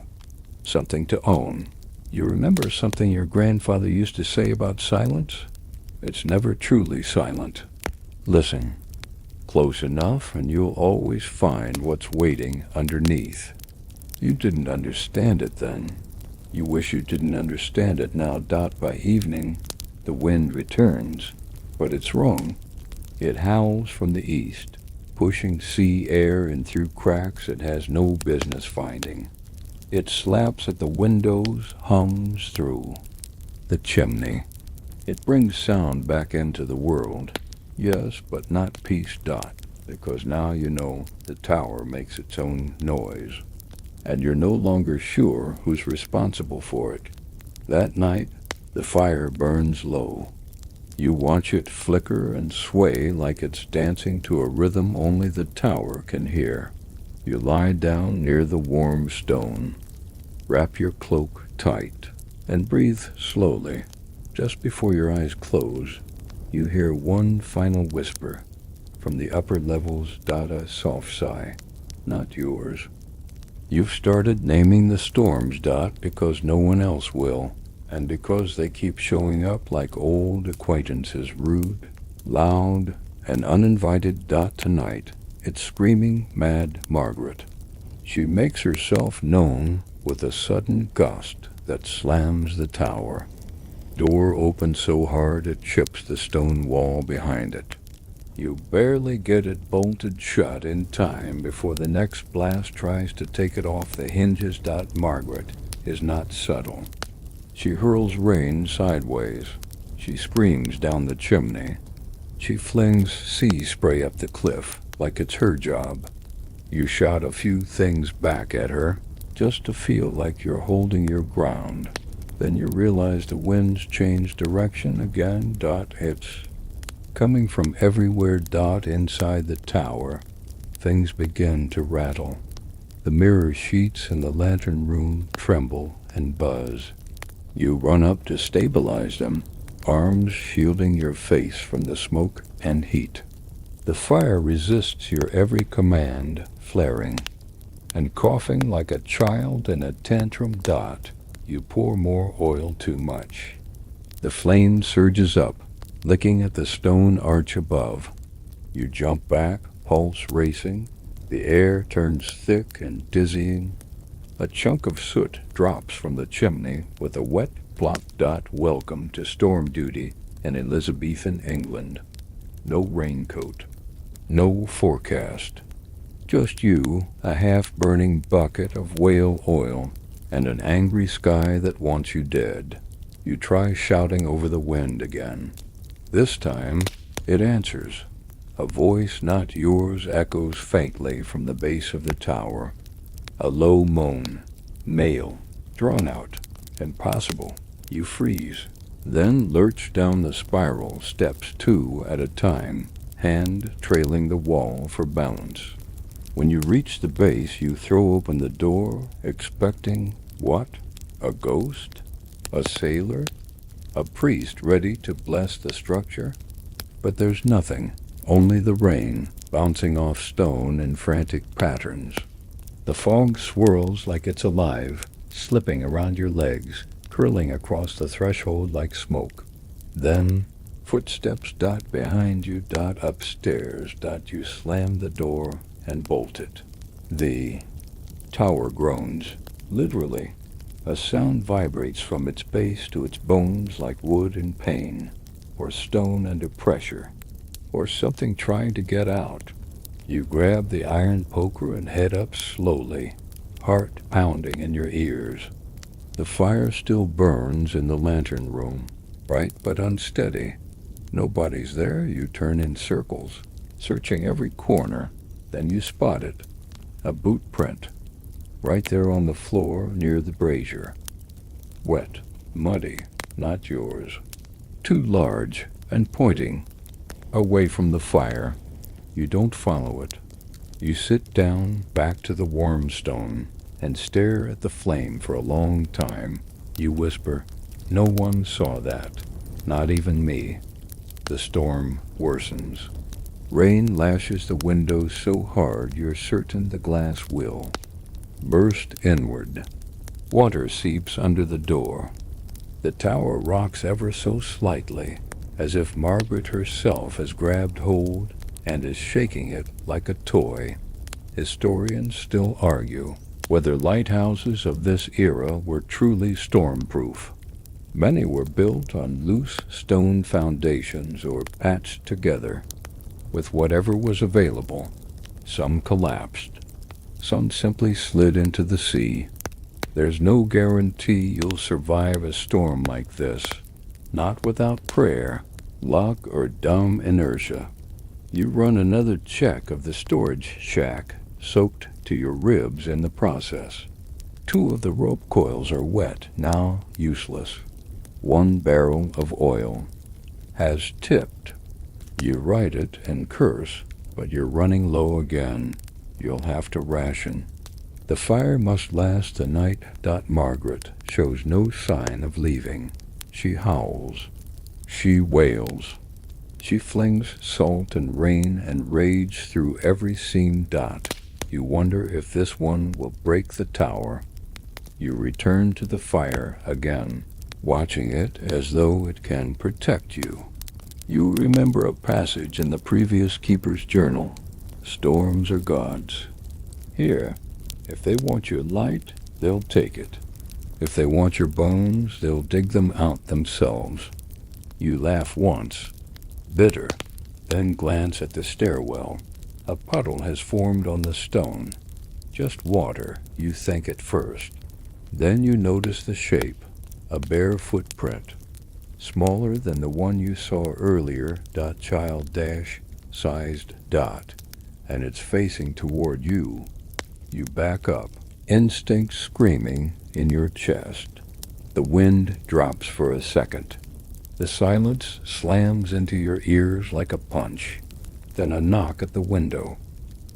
something to own. You remember something your grandfather used to say about silence? It's never truly silent. Listen. Close enough and you'll always find what's waiting underneath. You didn't understand it then. You wish you didn't understand it now dot by evening. The wind returns, but it's wrong. It howls from the east, pushing sea air in through cracks it has no business finding. It slaps at the windows, hums through the chimney. It brings sound back into the world. Yes, but not peace dot, because now you know the tower makes its own noise, and you're no longer sure who's responsible for it. That night, the fire burns low. You watch it flicker and sway like it's dancing to a rhythm only the tower can hear. You lie down near the warm stone, wrap your cloak tight, and breathe slowly. Just before your eyes close, you hear one final whisper from the upper levels dot a soft sigh, not yours. You've started naming the storms dot because no one else will. And because they keep showing up like old acquaintances, rude, loud, and uninvited dot tonight, it's screaming mad Margaret. She makes herself known with a sudden gust that slams the tower. Door opens so hard it chips the stone wall behind it. You barely get it bolted shut in time before the next blast tries to take it off the hinges. Margaret is not subtle. She hurls rain sideways. She screams down the chimney. She flings sea spray up the cliff like it's her job. You shout a few things back at her just to feel like you're holding your ground. Then you realize the wind's changed direction again. It's coming from everywhere. Inside the tower. Things begin to rattle. The mirror sheets in the lantern room tremble and buzz. You run up to stabilize them, arms shielding your face from the smoke and heat. The fire resists your every command, flaring, and coughing like a child in a tantrum. You pour more oil too much. The flame surges up, licking at the stone arch above. You jump back, pulse racing. The air turns thick and dizzying. A chunk of soot drops from the chimney with a wet plop. Welcome to storm duty in Elizabethan England. No raincoat. No forecast. Just you, a half-burning bucket of whale oil, and an angry sky that wants you dead. You try shouting over the wind again. This time, it answers. A voice not yours echoes faintly from the base of the tower. A low moan, male, drawn out, impossible. You freeze, then lurch down the spiral, steps 2 at a time, hand trailing the wall for balance. When you reach the base, you throw open the door, expecting what? A ghost? A sailor? A priest ready to bless the structure? But there's nothing, only the rain, bouncing off stone in frantic patterns. The fog swirls like it's alive, slipping around your legs, curling across the threshold like smoke. Then, footsteps dot behind you, dot upstairs, dot you slam the door and bolt it. The tower groans, literally. A sound vibrates from its base to its bones like wood in pain, or stone under pressure, or something trying to get out. You grab the iron poker and head up slowly, heart pounding in your ears. The fire still burns in the lantern room, bright but unsteady. Nobody's there. You turn in circles, searching every corner. Then you spot it, a boot print, right there on the floor near the brazier. Wet, muddy, not yours. Too large and pointing, away from the fire. You don't follow it. You sit down back to the warm stone and stare at the flame for a long time. You whisper, "No one saw that, not even me." The storm worsens. Rain lashes the windows so hard you're certain the glass will burst inward. Water seeps under the door. The tower rocks ever so slightly, as if Margaret herself has grabbed hold and is shaking it like a toy. Historians still argue whether lighthouses of this era were truly storm-proof. Many were built on loose stone foundations or patched together with whatever was available. Some collapsed. Some simply slid into the sea. There's no guarantee you'll survive a storm like this, not without prayer, luck, or dumb inertia. You run another check of the storage shack, soaked to your ribs in the process. 2 of the rope coils are wet, now useless. 1 barrel of oil has tipped. You right it and curse, but you're running low again. You'll have to ration. The fire must last the night. Margaret shows no sign of leaving. She howls. She wails. She flings salt and rain and rage through every seam. You wonder if this one will break the tower. You return to the fire again, watching it as though it can protect you. You remember a passage in the previous keeper's journal. Storms are gods. Here, if they want your light, they'll take it. If they want your bones, they'll dig them out themselves. You laugh once, bitter, then glance at the stairwell. A puddle has formed on the stone. Just water, you think at first. Then you notice the shape, a bare footprint. Smaller than the one you saw earlier, child-sized, and it's facing toward you. You back up, instinct screaming in your chest. The wind drops for a second. The silence slams into your ears like a punch. Then a knock at the window.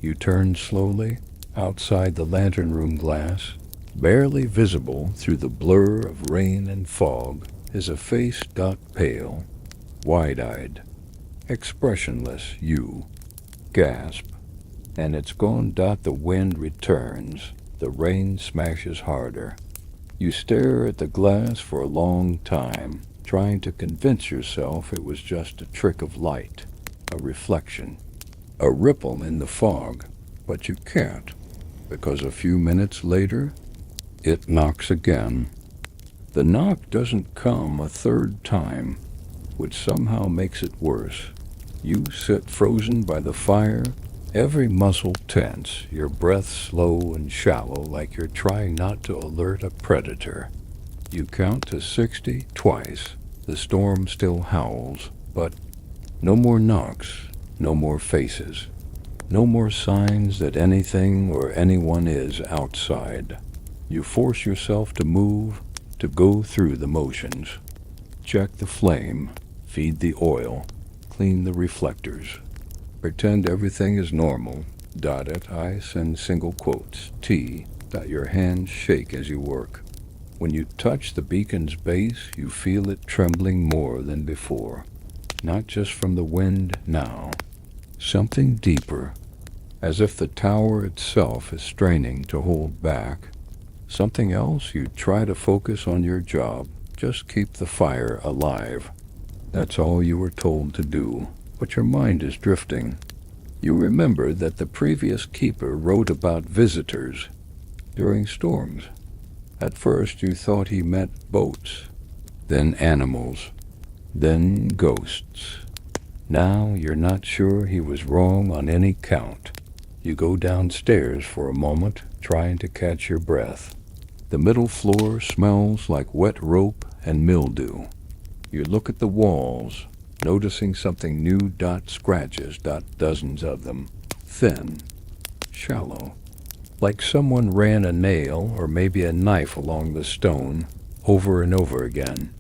You turn slowly. Outside the lantern room glass, barely visible through the blur of rain and fog, is a face pale, wide-eyed, expressionless. You gasp, and it's gone. The wind returns. The rain smashes harder. You stare at the glass for a long time, trying to convince yourself it was just a trick of light, a reflection, a ripple in the fog. But you can't, because a few minutes later, it knocks again. The knock doesn't come a third time, which somehow makes it worse. You sit frozen by the fire, Every muscle tense, your breath slow and shallow like you're trying not to alert a predator. You count to 60 twice. The storm still howls, but no more knocks, no more faces, no more signs that anything or anyone is outside. You force yourself to move, to go through the motions. Check the flame, feed the oil, clean the reflectors. Pretend everything is normal. Dot it, ice, and single quotes, T. Your hands shake as you work. When you touch the beacon's base, you feel it trembling more than before. Not just from the wind now. Something deeper, as if the tower itself is straining to hold back. Something else, you try to focus on your job. Just keep the fire alive. That's all you were told to do. But your mind is drifting. You remember that the previous keeper wrote about visitors during storms. At first you thought he meant boats, then animals, then ghosts. Now you're not sure he was wrong on any count. You go downstairs for a moment, trying to catch your breath. The middle floor smells like wet rope and mildew. You look at the walls, noticing something new. Scratches, dozens of them. Thin, shallow, like someone ran a nail or maybe a knife along the stone over and over again.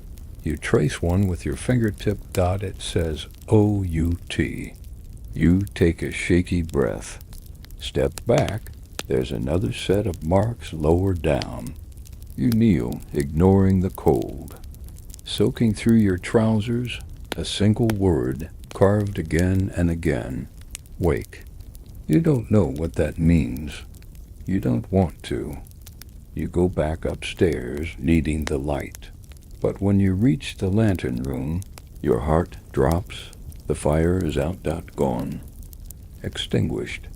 You trace one with your fingertip. It says O-U-T. You take a shaky breath. Step back. There's another set of marks lower down. You kneel, ignoring the cold. Soaking through your trousers, a single word, carved again and again. Wake. You don't know what that means. You don't want to. You go back upstairs, needing the light. But when you reach the lantern room, your heart drops. The fire is out. Gone. Extinguished.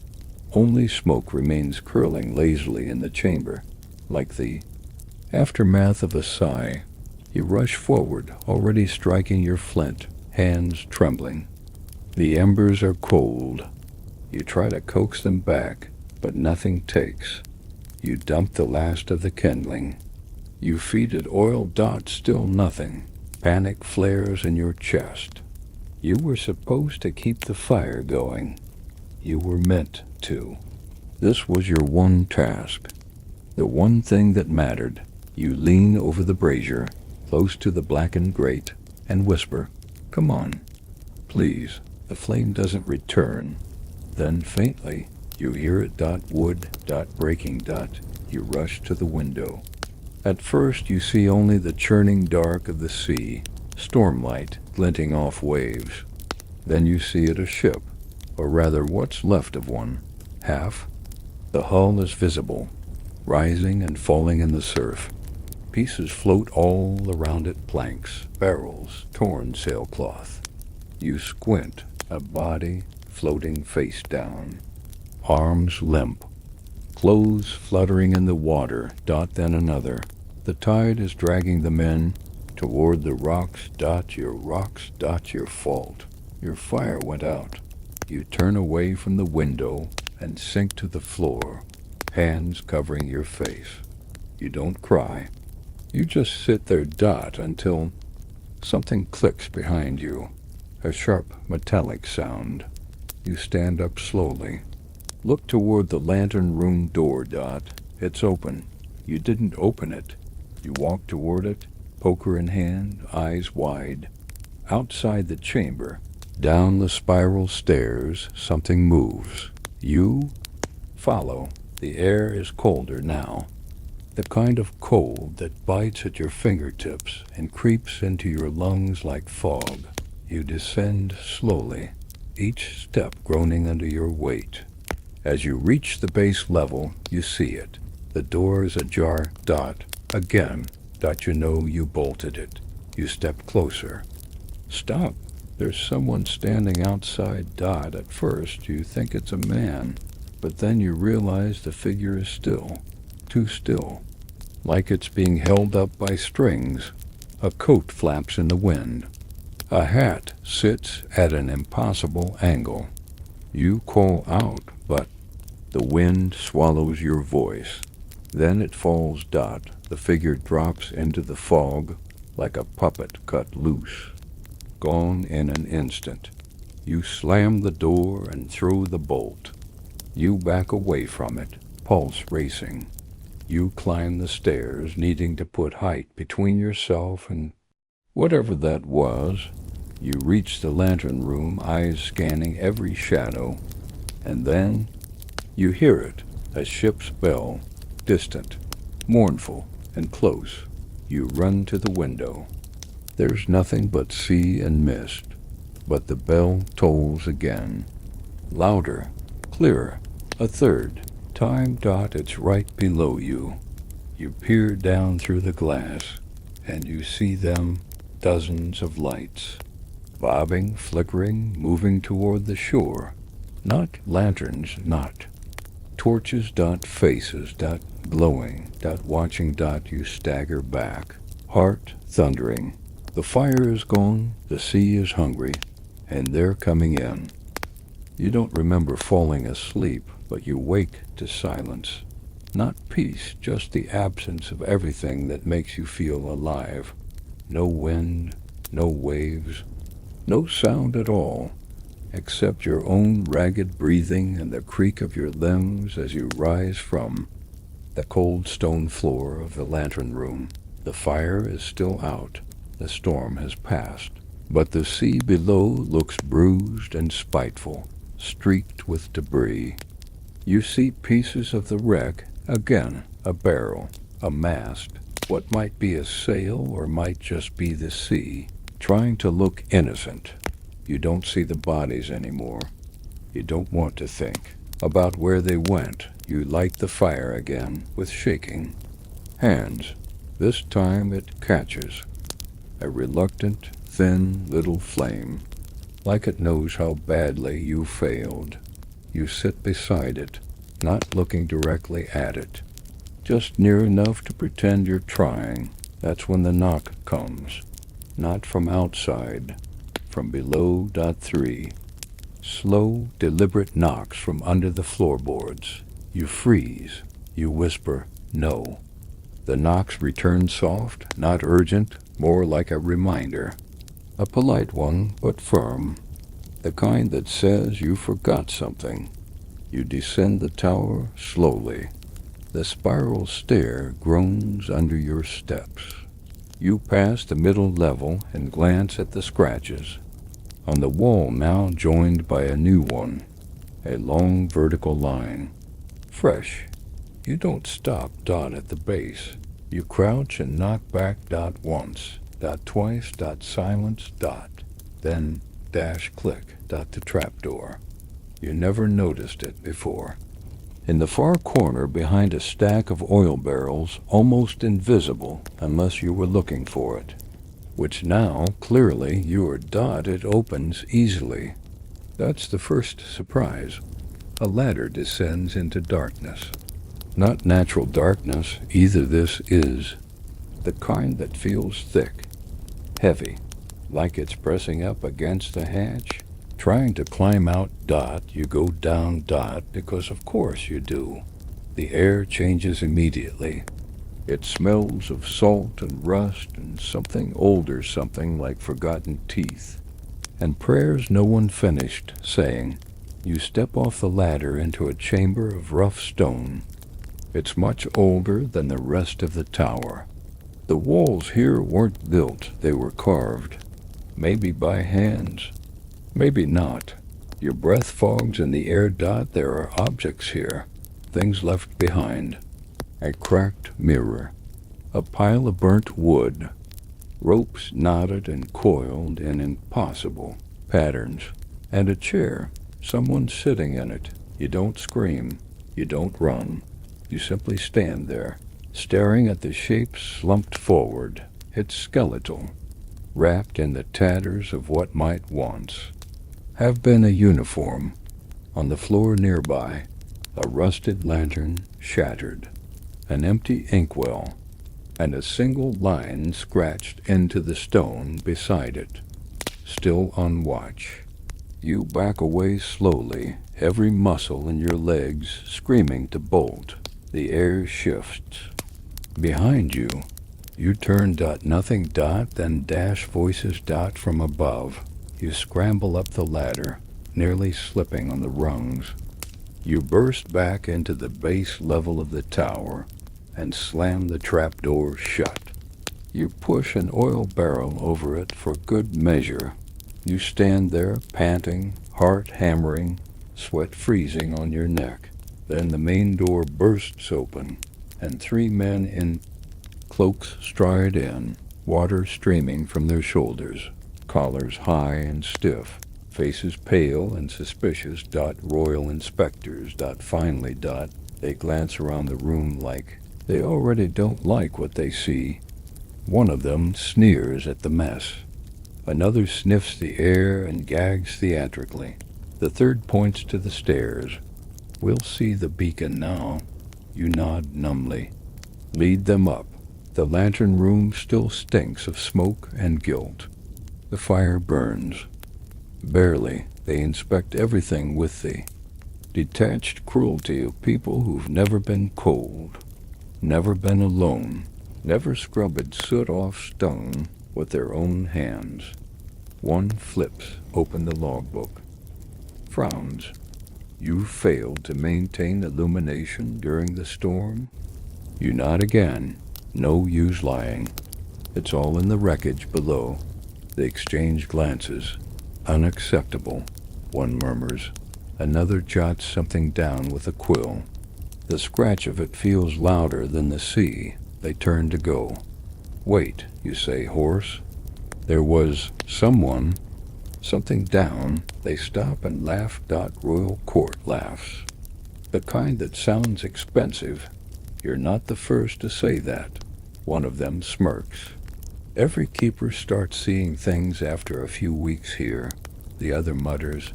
Only smoke remains curling lazily in the chamber, like the aftermath of a sigh. You rush forward, already striking your flint, hands trembling. The embers are cold. You try to coax them back, but nothing takes. You dump the last of the kindling. You feed it oil. Still nothing. Panic flares in your chest. You were supposed to keep the fire going. You were meant to. This was your one task. The one thing that mattered. You lean over the brazier, close to the blackened grate, and whisper, "Come on, please." The flame doesn't return. Then faintly, you hear it. Wood. Breaking. You rush to the window. At first you see only the churning dark of the sea, stormlight glinting off waves. Then you see it a ship, or rather what's left of one. Half. The hull is visible, rising and falling in the surf. Pieces float all around it, planks, barrels, torn sailcloth. You squint, a body floating face down. Arms limp. Clothes fluttering in the water. Then another. The tide is dragging the men toward the rocks. Your rocks. Your fault. Your fire went out. You turn away from the window and sink to the floor, hands covering your face. You don't cry. You just sit there. Until something clicks behind you. A sharp metallic sound. You stand up slowly. Look toward the lantern room door. It's open. You didn't open it. You walk toward it, poker in hand, eyes wide. Outside the chamber, down the spiral stairs, something moves. You follow. The air is colder now. The kind of cold that bites at your fingertips and creeps into your lungs like fog. You descend slowly, each step groaning under your weight. As you reach the base level, you see it. The door is ajar. Again. You know you bolted it. You step closer. Stop. There's someone standing outside. At first, you think it's a man, but then you realize the figure is still. Too still. Like it's being held up by strings. A coat flaps in the wind. A hat sits at an impossible angle. You call out, but the wind swallows your voice. Then it falls dot. The figure drops into the fog like a puppet cut loose, gone in an instant. You slam the door and throw the bolt. You back away from it, pulse racing. You climb the stairs, needing to put height between yourself and whatever that was. You reach the lantern room, eyes scanning every shadow, and then you hear it, a ship's bell, distant, mournful, and close. You run to the window. There's nothing but sea and mist, but the bell tolls again. Louder, clearer, a third time. Dot, it's right below you. You peer down through the glass, and you see them, dozens of lights, bobbing, flickering, moving toward the shore. Not lanterns, not torches. Dot, faces. Dot, glowing. Dot, watching. Dot, you stagger back, heart thundering. The fire is gone, the sea is hungry, and they're coming in. You don't remember falling asleep, but you wake to silence. Not peace, just the absence of everything that makes you feel alive. No wind, no waves, no sound at all, except your own ragged breathing and the creak of your limbs as you rise from the cold stone floor of the lantern room. The fire is still out. The storm has passed, but the sea below looks bruised and spiteful, streaked with debris. You see pieces of the wreck, again, a barrel, a mast, what might be a sail or might just be the sea, trying to look innocent. You don't see the bodies anymore. You don't want to think about where they went. You light the fire again with shaking hands. This time it catches. A reluctant, thin little flame, like it knows how badly you failed. You sit beside it, not looking directly at it, just near enough to pretend you're trying. That's when the knock comes, not from outside, from below. 3. Slow, deliberate knocks from under the floorboards. You freeze. You whisper, no. The knocks return soft, not urgent, more like a reminder. A polite one, but firm. The kind that says you forgot something. You descend the tower slowly. The spiral stair groans under your steps. You pass the middle level and glance at the scratches. On the wall now joined by a new one. A long vertical line. Fresh. You don't stop. Dot at the base. You crouch and knock back. Dot once. Dot twice. Dot silence. Dot. Then dash click. Dot the trapdoor. You never noticed it before. In the far corner behind a stack of oil barrels, almost invisible unless you were looking for it, which now, clearly, you are. Dot, it opens easily. That's the first surprise. A ladder descends into darkness. Not natural darkness, either. This is the kind that feels thick, heavy, like it's pressing up against the hatch. Trying to climb out. Dot, you go down. Dot, because of course you do. The air changes immediately. It smells of salt and rust and something older, something like forgotten teeth, and prayers no one finished saying. You step off the ladder into a chamber of rough stone. It's much older than the rest of the tower. The walls here weren't built, they were carved. Maybe by hands. Maybe not. Your breath fogs in the air. Dot, there are objects here. Things left behind. A cracked mirror. A pile of burnt wood. Ropes knotted and coiled in impossible patterns. And a chair. Someone sitting in it. You don't scream. You don't run. You simply stand there, staring at the shape slumped forward. It's skeletal, wrapped in the tatters of what might once have been a uniform. On the floor nearby, a rusted lantern shattered, an empty inkwell, and a single line scratched into the stone beside it. Still on watch. You back away slowly, every muscle in your legs screaming to bolt. The air shifts. Behind you, you turn nothing then dash voices from above. You scramble up the ladder, nearly slipping on the rungs. You burst back into the base level of the tower and slam the trapdoor shut. You push an oil barrel over it for good measure. You stand there panting, heart hammering, sweat freezing on your neck. Then the main door bursts open, and 3 men in cloaks stride in, water streaming from their shoulders, collars high and stiff, faces pale and suspicious. Royal inspectors. Finally. They glance around the room like they already don't like what they see. One of them sneers at the mess. Another sniffs the air and gags theatrically. The third points to the stairs. We'll see the beacon now. You nod numbly. Lead them up. The lantern room still stinks of smoke and guilt. The fire burns. Barely. They inspect everything with the detached cruelty of people who've never been cold, never been alone, never scrubbed soot off stone with their own hands. One flips open the logbook. Frowns. You failed to maintain illumination during the storm? You nod again. No use lying. It's all in the wreckage below. They exchange glances. Unacceptable, one murmurs. Another jots something down with a quill. The scratch of it feels louder than the sea. They turn to go. Wait, you say, hoarse. There was someone, something down. They stop and laugh. Royal Court laughs. The kind that sounds expensive. You're not the first to say that. One of them smirks. Every keeper starts seeing things after a few weeks here. The other mutters,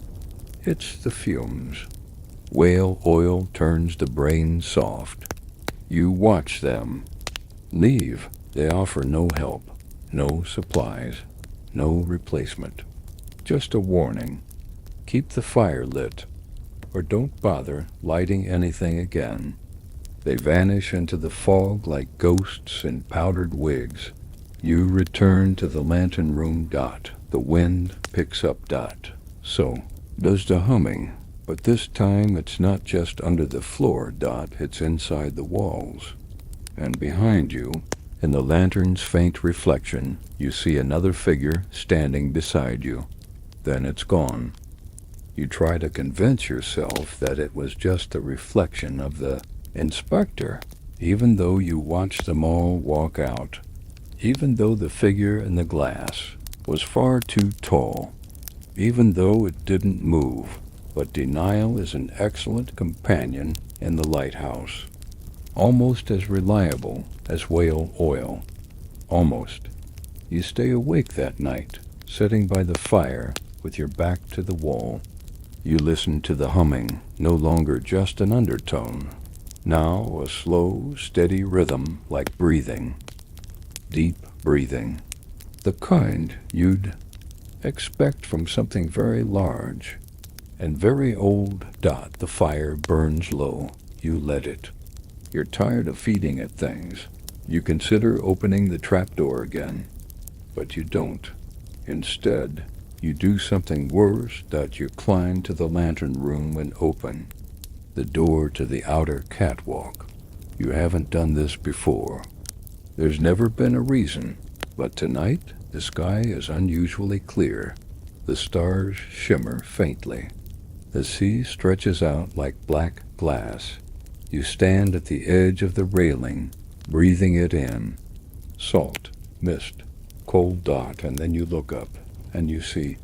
it's the fumes. Whale oil turns the brain soft. You watch them. Leave. They offer no help, no supplies, no replacement. Just a warning. Keep the fire lit, or don't bother lighting anything again. They vanish into the fog like ghosts in powdered wigs. You return to the lantern room. The wind picks up. So does the humming, but this time it's not just under the floor. It's inside the walls. And behind you, in the lantern's faint reflection, you see another figure standing beside you. Then it's gone. You try to convince yourself that it was just a reflection of the inspector, even though you watch them all walk out. Even though the figure in the glass was far too tall, even though it didn't move. But denial is an excellent companion in the lighthouse. Almost as reliable as whale oil. Almost. You stay awake that night, sitting by the fire with your back to the wall. You listen to the humming, no longer just an undertone. Now a slow, steady rhythm like breathing. Deep breathing. The kind you'd expect from something very large and very old. The fire burns low. You let it. You're tired of feeding it things. You consider opening the trapdoor again, but you don't. Instead, you do something worse. You climb to the lantern room and open the door to the outer catwalk. You haven't done this before. There's never been a reason, but tonight the sky is unusually clear. The stars shimmer faintly. The sea stretches out like black glass. You stand at the edge of the railing, breathing it in. Salt, mist, cold. And then you look up, and you see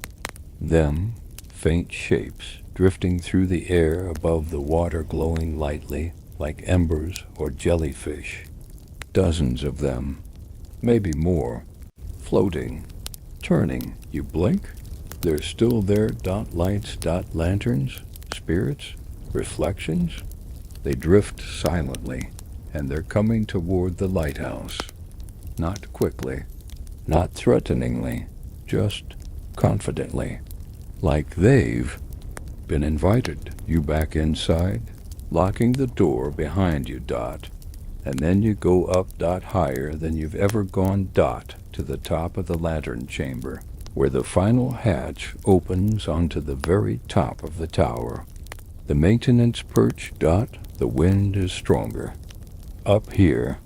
them, faint shapes, drifting through the air above the water, glowing lightly like embers or jellyfish. Dozens of them, maybe more, floating, turning. You blink, they're still there. Lights, lanterns, spirits, reflections. They drift silently, and they're coming toward the lighthouse. Not quickly, not threateningly, just confidently. like they've been invited. You back inside, locking the door behind you, Dot, and then you go up, Dot, higher than you've ever gone, Dot, to the top of the lantern chamber, where the final hatch opens onto the very top of the tower. The maintenance perch, Dot, the wind is stronger. Up here,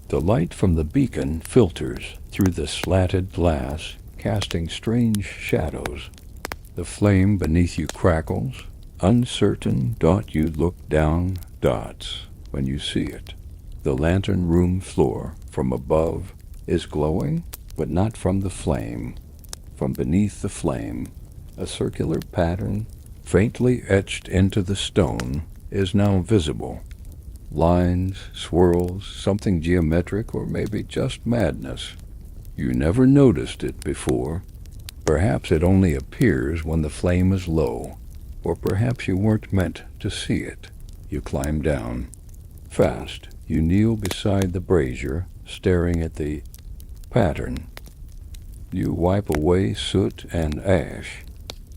the light from the beacon filters through the slatted glass, casting strange shadows. The flame beneath you crackles. Uncertain, Dot, you look down, Dots, when you see it. The lantern room floor, from above, is glowing, but not from the flame. From beneath the flame, a circular pattern, faintly etched into the stone, is now visible. Lines, swirls, something geometric, or maybe just madness. You never noticed it before. Perhaps it only appears when the flame is low, or perhaps you weren't meant to see it. You climb down. Fast, you kneel beside the brazier, staring at the pattern. You wipe away soot and ash.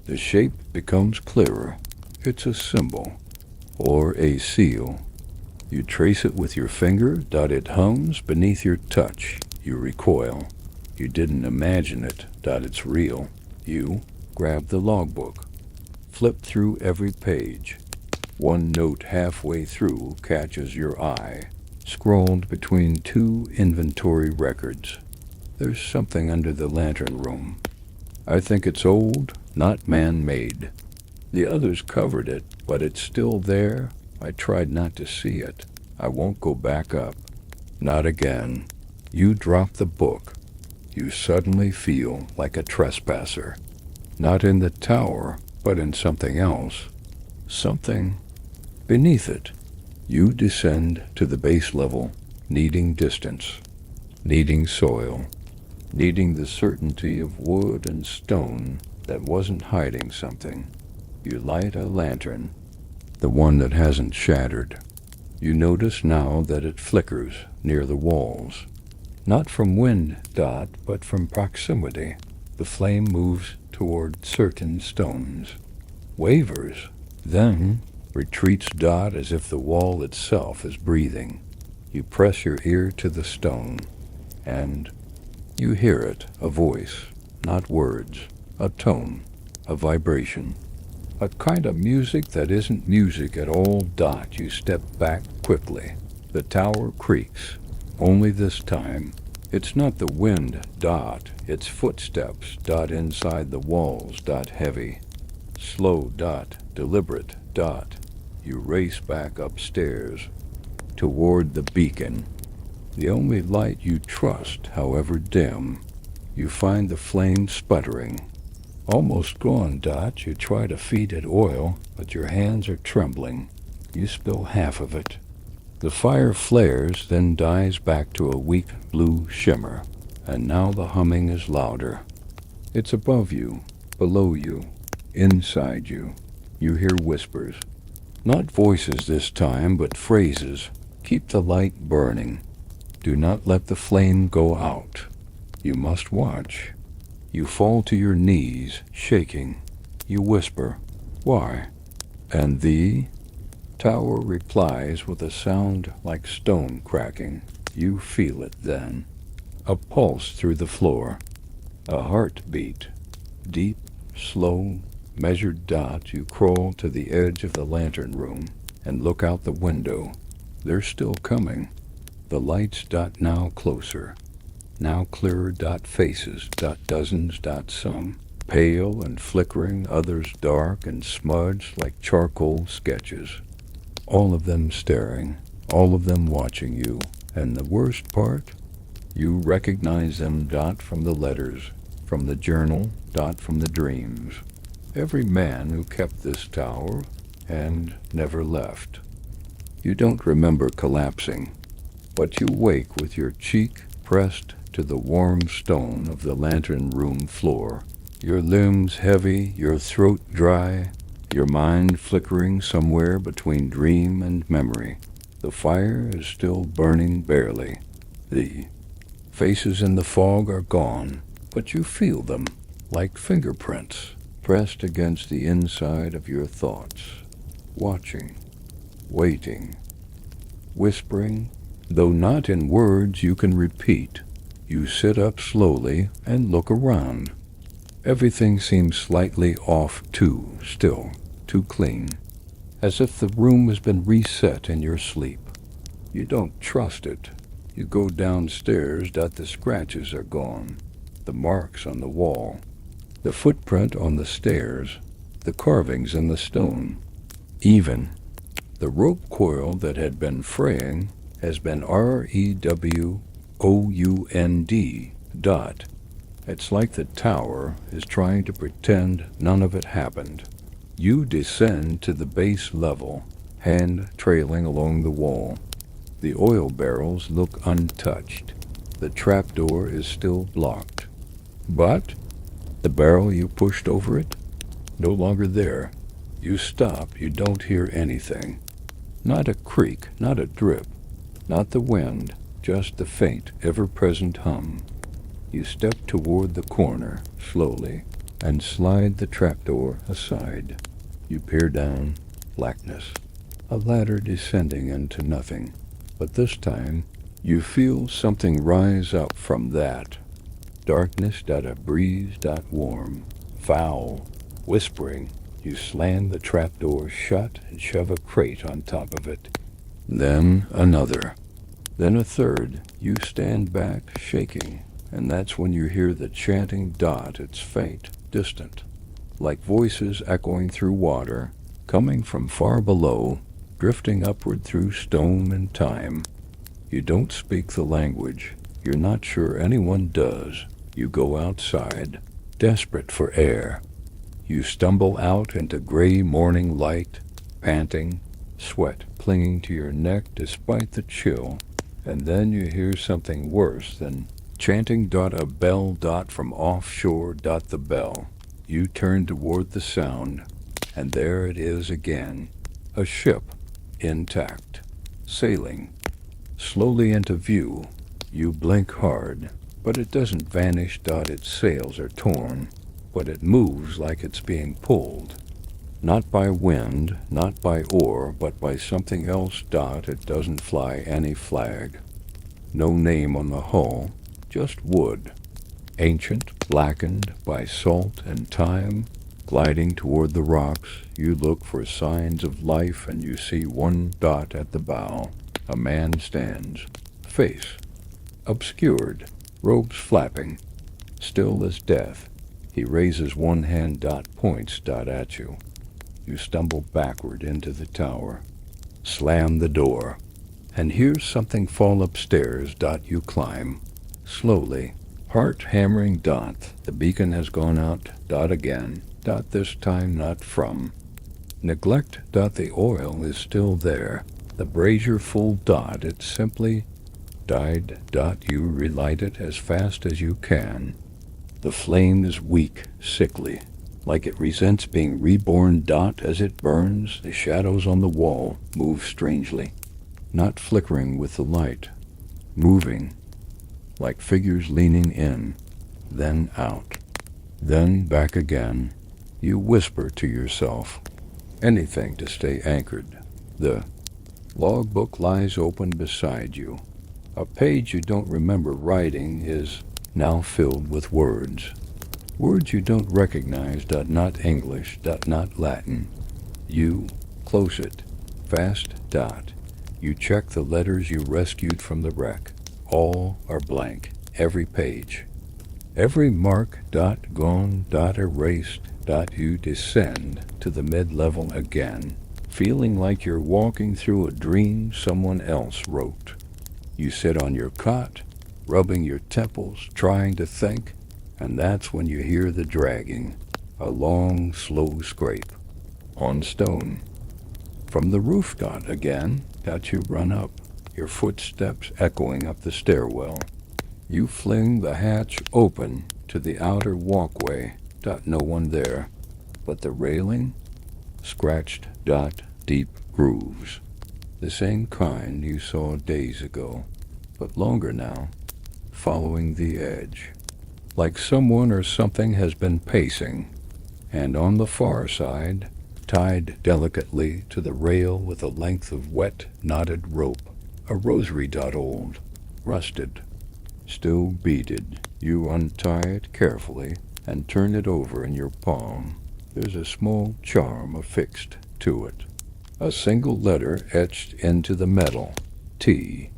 The shape becomes clearer. It's a symbol, or a seal. You trace it with your finger, Dot, it hums beneath your touch. You recoil. You didn't imagine it, Dot, it's real. You grab the logbook. Flip through every page. One note halfway through catches your eye, scrawled between two inventory records. There's something under the lantern room. I think it's old, not man-made. The others covered it, but it's still there. I tried not to see it. I won't go back up. Not again. You drop the book. You suddenly feel like a trespasser. Not in the tower, but in something else. Something beneath it. You descend to the base level, needing distance, needing soil, needing the certainty of wood and stone that wasn't hiding something. You light a lantern, the one that hasn't shattered. You notice now that it flickers near the walls. Not from wind, Dot, but from proximity. The flame moves toward certain stones, wavers, then retreats, Dot, as if the wall itself is breathing. You press your ear to the stone, and you hear it, a voice, not words, a tone, a vibration. A kind of music that isn't music at all, Dot. You step back quickly. The tower creaks. Only this time, it's not the wind, Dot. It's footsteps, Dot, inside the walls, Dot, heavy. Slow, Dot, deliberate, Dot. You race back upstairs, toward the beacon. The only light you trust, however dim. You find the flame sputtering. Almost gone, Dot. You try to feed it oil, but your hands are trembling. You spill half of it. The fire flares, then dies back to a weak blue shimmer, and now the humming is louder. It's above you, below you, inside you. You hear whispers. Not voices this time, but phrases. Keep the light burning. Do not let the flame go out. You must watch. You fall to your knees, shaking. You whisper, "Why?" And the tower replies with a sound like stone cracking. You feel it then. A pulse through the floor. A heartbeat. Deep, slow, measured, Dot. You crawl to the edge of the lantern room and look out the window. They're still coming. The lights, Dot, now closer. Now clearer, Dot, faces, Dot, dozens, Dot, some. Pale and flickering, others dark and smudged like charcoal sketches. All of them staring, all of them watching you. And the worst part? You recognize them, Dot, from the letters, from the journal, Dot, from the dreams. Every man who kept this tower and never left. You don't remember collapsing, but you wake with your cheek pressed to the warm stone of the lantern room floor, your limbs heavy, your throat dry, your mind flickering somewhere between dream and memory. The fire is still burning barely. The faces in the fog are gone, but you feel them, like fingerprints, pressed against the inside of your thoughts, watching, waiting, whispering, though not in words you can repeat. You sit up slowly and look around. Everything seems slightly off too, still, too clean, as if the room has been reset in your sleep. You don't trust it. You go downstairs, the scratches are gone, the marks on the wall, the footprint on the stairs, the carvings in the stone. Even the rope coil that had been fraying has been rewound. It's like the tower is trying to pretend none of it happened. You descend to the base level, hand trailing along the wall. The oil barrels look untouched. The trapdoor is still blocked. But the barrel you pushed over it, no longer there. You stop, you don't hear anything. Not a creak, not a drip, not the wind, just the faint, ever-present hum. You step toward the corner, slowly, and slide the trapdoor aside. You peer down, blackness, a ladder descending into nothing. But this time, you feel something rise up from that. Darkness, a breeze, warm, foul, whispering. You slam the trapdoor shut and shove a crate on top of it. Then another. Then a third. You stand back, shaking, and that's when you hear the chanting dot. It's faint, distant, like voices echoing through water, coming from far below, drifting upward through stone and time. You don't speak the language. You're not sure anyone does. You go outside, desperate for air. You stumble out into gray morning light, panting, sweat clinging to your neck despite the chill. And then you hear something worse than chanting. A bell from offshore. The bell. You turn toward the sound, and there it is again. A ship, intact, sailing slowly into view. You blink hard, but it doesn't vanish. Its sails are torn, but it moves like it's being pulled. Not by wind, not by oar, but by something else. It doesn't fly any flag. No name on the hull, just wood. Ancient, blackened by salt and time, gliding toward the rocks. You look for signs of life, and you see one dot at the bow. A man stands, face obscured, robes flapping, still as death. He raises one hand. Points. At you. You stumble backward into the tower, slam the door, and hear something fall upstairs. You climb, slowly, heart hammering. The beacon has gone out. Again. This time not from neglect. The oil is still there. The brazier full. It simply died. You relight it as fast as you can. The flame is weak, sickly, like it resents being reborn. As it burns, the shadows on the wall move strangely, not flickering with the light, moving, like figures leaning in, then out, then back again. You whisper to yourself, anything to stay anchored. The logbook lies open beside you. A page you don't remember writing is now filled with words. Words you don't recognize. Not English. Not Latin. You close it. Fast. You check the letters you rescued from the wreck. All are blank. Every page. Every mark. Gone. Erased. You descend to the mid-level again, feeling like you're walking through a dream someone else wrote. You sit on your cot, rubbing your temples, trying to think, and that's when you hear the dragging, a long, slow scrape, on stone. From the roof. Again. You run up, your footsteps echoing up the stairwell. You fling the hatch open to the outer walkway. No one there, but the railing, scratched. Deep grooves. The same kind you saw days ago, but longer now, following the edge. Like someone or something has been pacing, and on the far side, tied delicately to the rail with a length of wet, knotted rope, a rosary dot old, rusted, still beaded. You untie it carefully and turn it over in your palm. There's a small charm affixed to it. A single letter etched into the metal. T.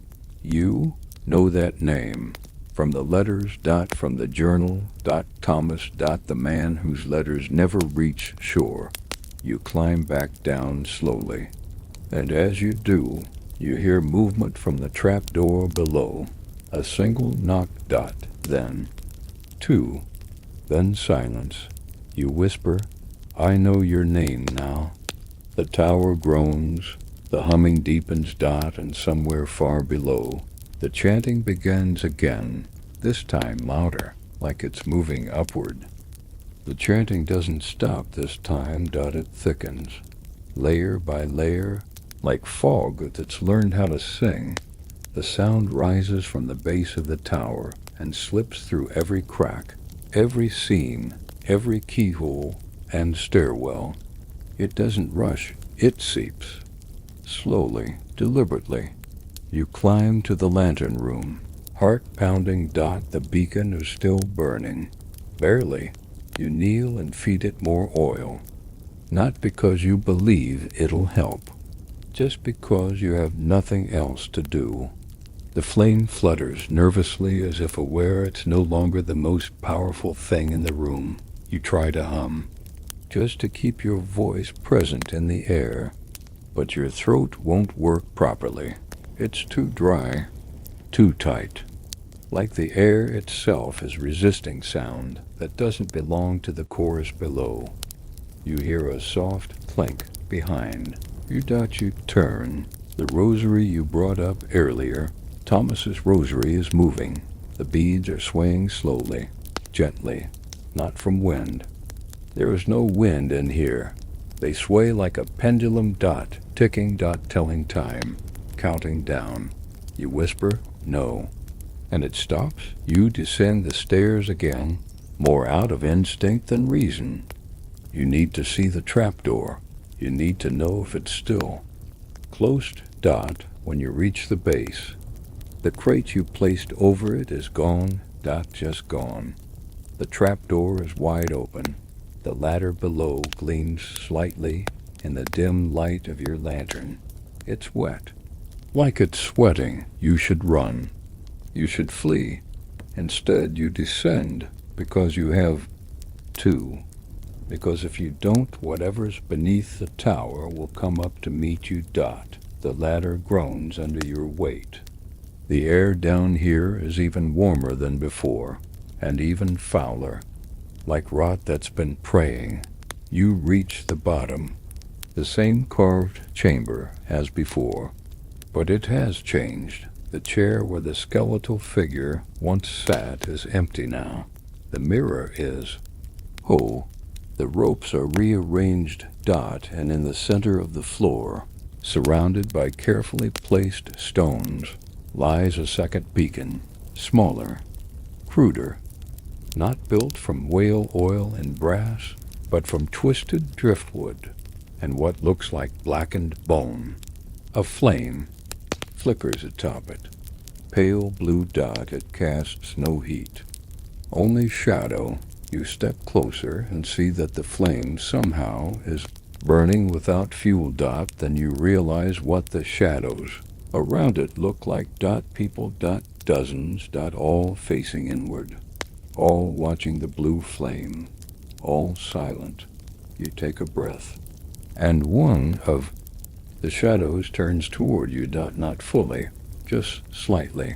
You know that name. From the letters dot from the journal dot Thomas dot the man whose letters never reach shore. You climb back down slowly. And as you do, you hear movement from the trap door below. A single knock dot, then two, then silence. You whisper, I know your name now. The tower groans, the humming deepens dot, and somewhere far below, the chanting begins again, this time louder, like it's moving upward. The chanting doesn't stop this time dot, it thickens, layer by layer, like fog that's learned how to sing. The sound rises from the base of the tower and slips through every crack, every seam, every keyhole and stairwell. It doesn't rush, it seeps. Slowly, deliberately, you climb to the lantern room. Heart-pounding dot, the beacon is still burning. Barely, you kneel and feed it more oil. Not because you believe it'll help, just because you have nothing else to do. The flame flutters nervously as if aware it's no longer the most powerful thing in the room. You try to hum, just to keep your voice present in the air, but your throat won't work properly. It's too dry, too tight, like the air itself is resisting sound that doesn't belong to the chorus below. You hear a soft clink behind. You turn. The rosary you brought up earlier, Thomas's rosary, is moving. The beads are swaying slowly, gently, not from wind. There is no wind in here. They sway like a pendulum dot, ticking dot, telling time, counting down. You whisper, no. And it stops. You descend the stairs again, more out of instinct than reason. You need to see the trapdoor. You need to know if it's still. Closed dot when you reach the base. The crate you placed over it is gone dot, just gone. The trapdoor is wide open. The ladder below gleams slightly in the dim light of your lantern. It's wet. Like it's sweating. You should run. You should flee. Instead, you descend because you have to. Because if you don't, whatever's beneath the tower will come up to meet you dot. The ladder groans under your weight. The air down here is even warmer than before, and even fouler, like rot that's been praying. You reach the bottom, the same carved chamber as before, but it has changed. The chair where the skeletal figure once sat is empty now. The mirror is. Oh, the ropes are rearranged dot, and in the center of the floor, surrounded by carefully placed stones, lies a second beacon, smaller, cruder, not built from whale oil and brass, but from twisted driftwood and what looks like blackened bone. A flame flickers atop it. Pale blue dot, it casts no heat, only shadow. You step closer and see that the flame somehow is burning without fuel dot. Then you realize what the shadows around it look like dot, people dot, dozens dot, all facing inward, all watching the blue flame, all silent. You take a breath, and one of the shadows turns toward you dot, not fully, just slightly,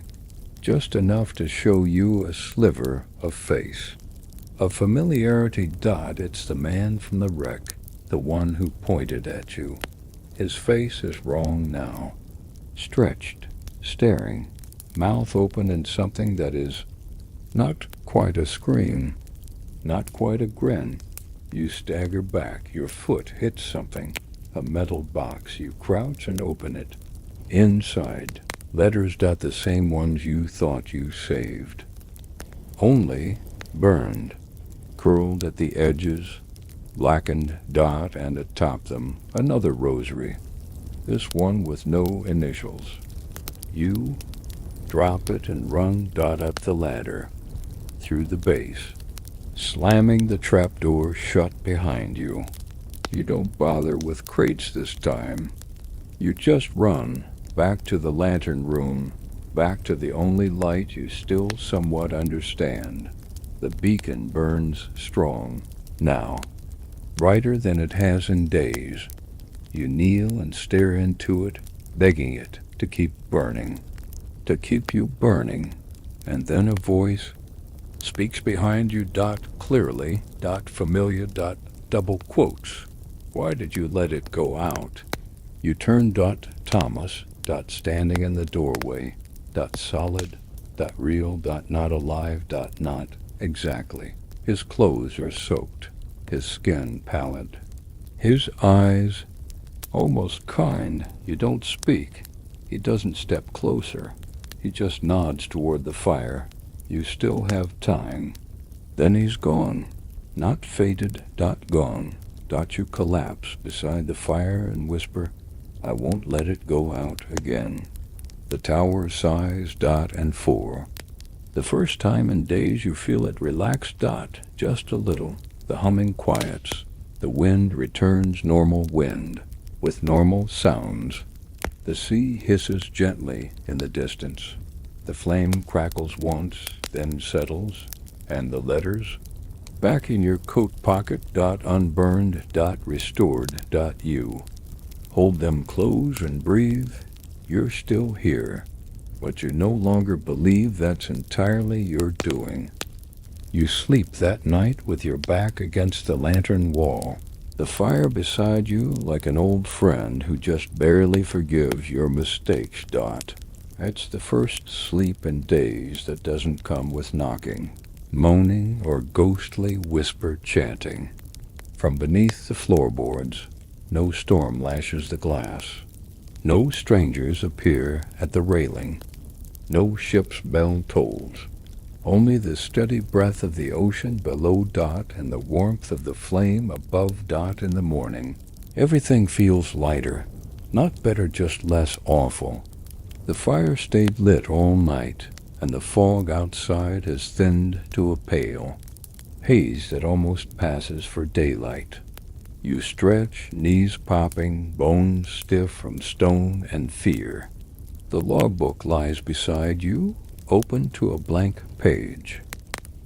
just enough to show you a sliver of face. A familiarity dot, it's the man from the wreck, the one who pointed at you. His face is wrong now, stretched, staring, mouth open in something that is not quite a scream, not quite a grin. You stagger back, your foot hits something, a metal box. You crouch and open it. Inside, letters dot, the same ones you thought you saved, only burned, curled at the edges, blackened dot, and atop them another rosary, this one with no initials. You drop it and run Dot up the ladder, through the base, slamming the trapdoor shut behind you. You don't bother with crates this time. You just run back to the lantern room, back to the only light you still somewhat understand. The beacon burns strong now, brighter than it has in days. You kneel and stare into it, begging it to keep burning, to keep you burning. And then a voice speaks behind you, Dot clearly, Dot familiar, Dot double quotes. Why did you let it go out? You turn Dot Thomas, Dot standing in the doorway, Dot solid, Dot real, Dot not alive, Dot not exactly. His clothes are soaked, his skin pallid, his eyes almost kind. You don't speak. He doesn't step closer. He just nods toward the fire. You still have time. Then he's gone. Not faded, Dot gone. Dot you collapse beside the fire and whisper, I won't let it go out again. The tower sighs, Dot, and 4. The first time in days you feel it relax, Dot, just a little. The humming quiets. The wind returns normal wind, with normal sounds. The sea hisses gently in the distance. The flame crackles once, then settles, and the letters back in your coat pocket, Dot unburned, Dot restored, Dot you. Hold them close and breathe. You're still here, but you no longer believe that's entirely your doing. You sleep that night with your back against the lantern wall, the fire beside you like an old friend who just barely forgives your mistakes, Dot. It's the first sleep in days that doesn't come with knocking, moaning, or ghostly whisper chanting. From beneath the floorboards, no storm lashes the glass. No strangers appear at the railing. No ship's bell tolls. Only the steady breath of the ocean below Dot and the warmth of the flame above Dot in the morning. Everything feels lighter. Not better, just less awful. The fire stayed lit all night, and the fog outside has thinned to a pale haze that almost passes for daylight. You stretch, knees popping, bones stiff from stone and fear. The logbook lies beside you, open to a blank page.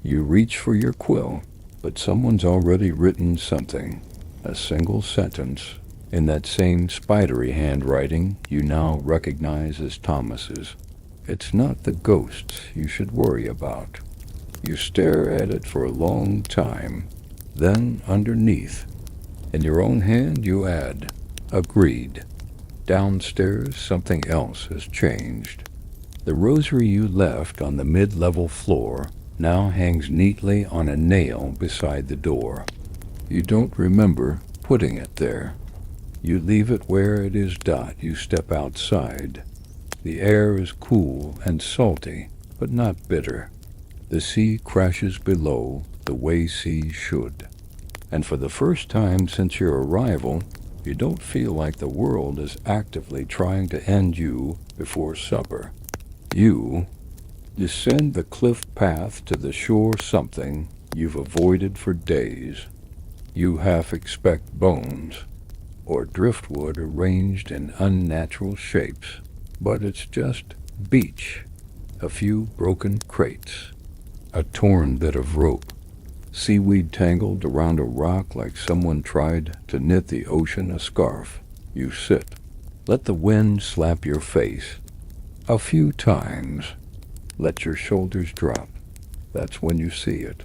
You reach for your quill, but someone's already written something, a single sentence, in that same spidery handwriting you now recognize as Thomas's. It's not the ghosts you should worry about. You stare at it for a long time. Then, underneath, in your own hand, you add, agreed. Downstairs, something else has changed. The rosary you left on the mid-level floor now hangs neatly on a nail beside the door. You don't remember putting it there. You leave it where it is, Dot. You step outside. The air is cool and salty, but not bitter. The sea crashes below the way seas should. And for the first time since your arrival, you don't feel like the world is actively trying to end you before supper. You descend the cliff path to the shore, something you've avoided for days. You half expect bones, or driftwood arranged in unnatural shapes, but it's just beach, a few broken crates, a torn bit of rope, seaweed tangled around a rock like someone tried to knit the ocean a scarf. You sit, let the wind slap your face a few times, let your shoulders drop. That's when you see it,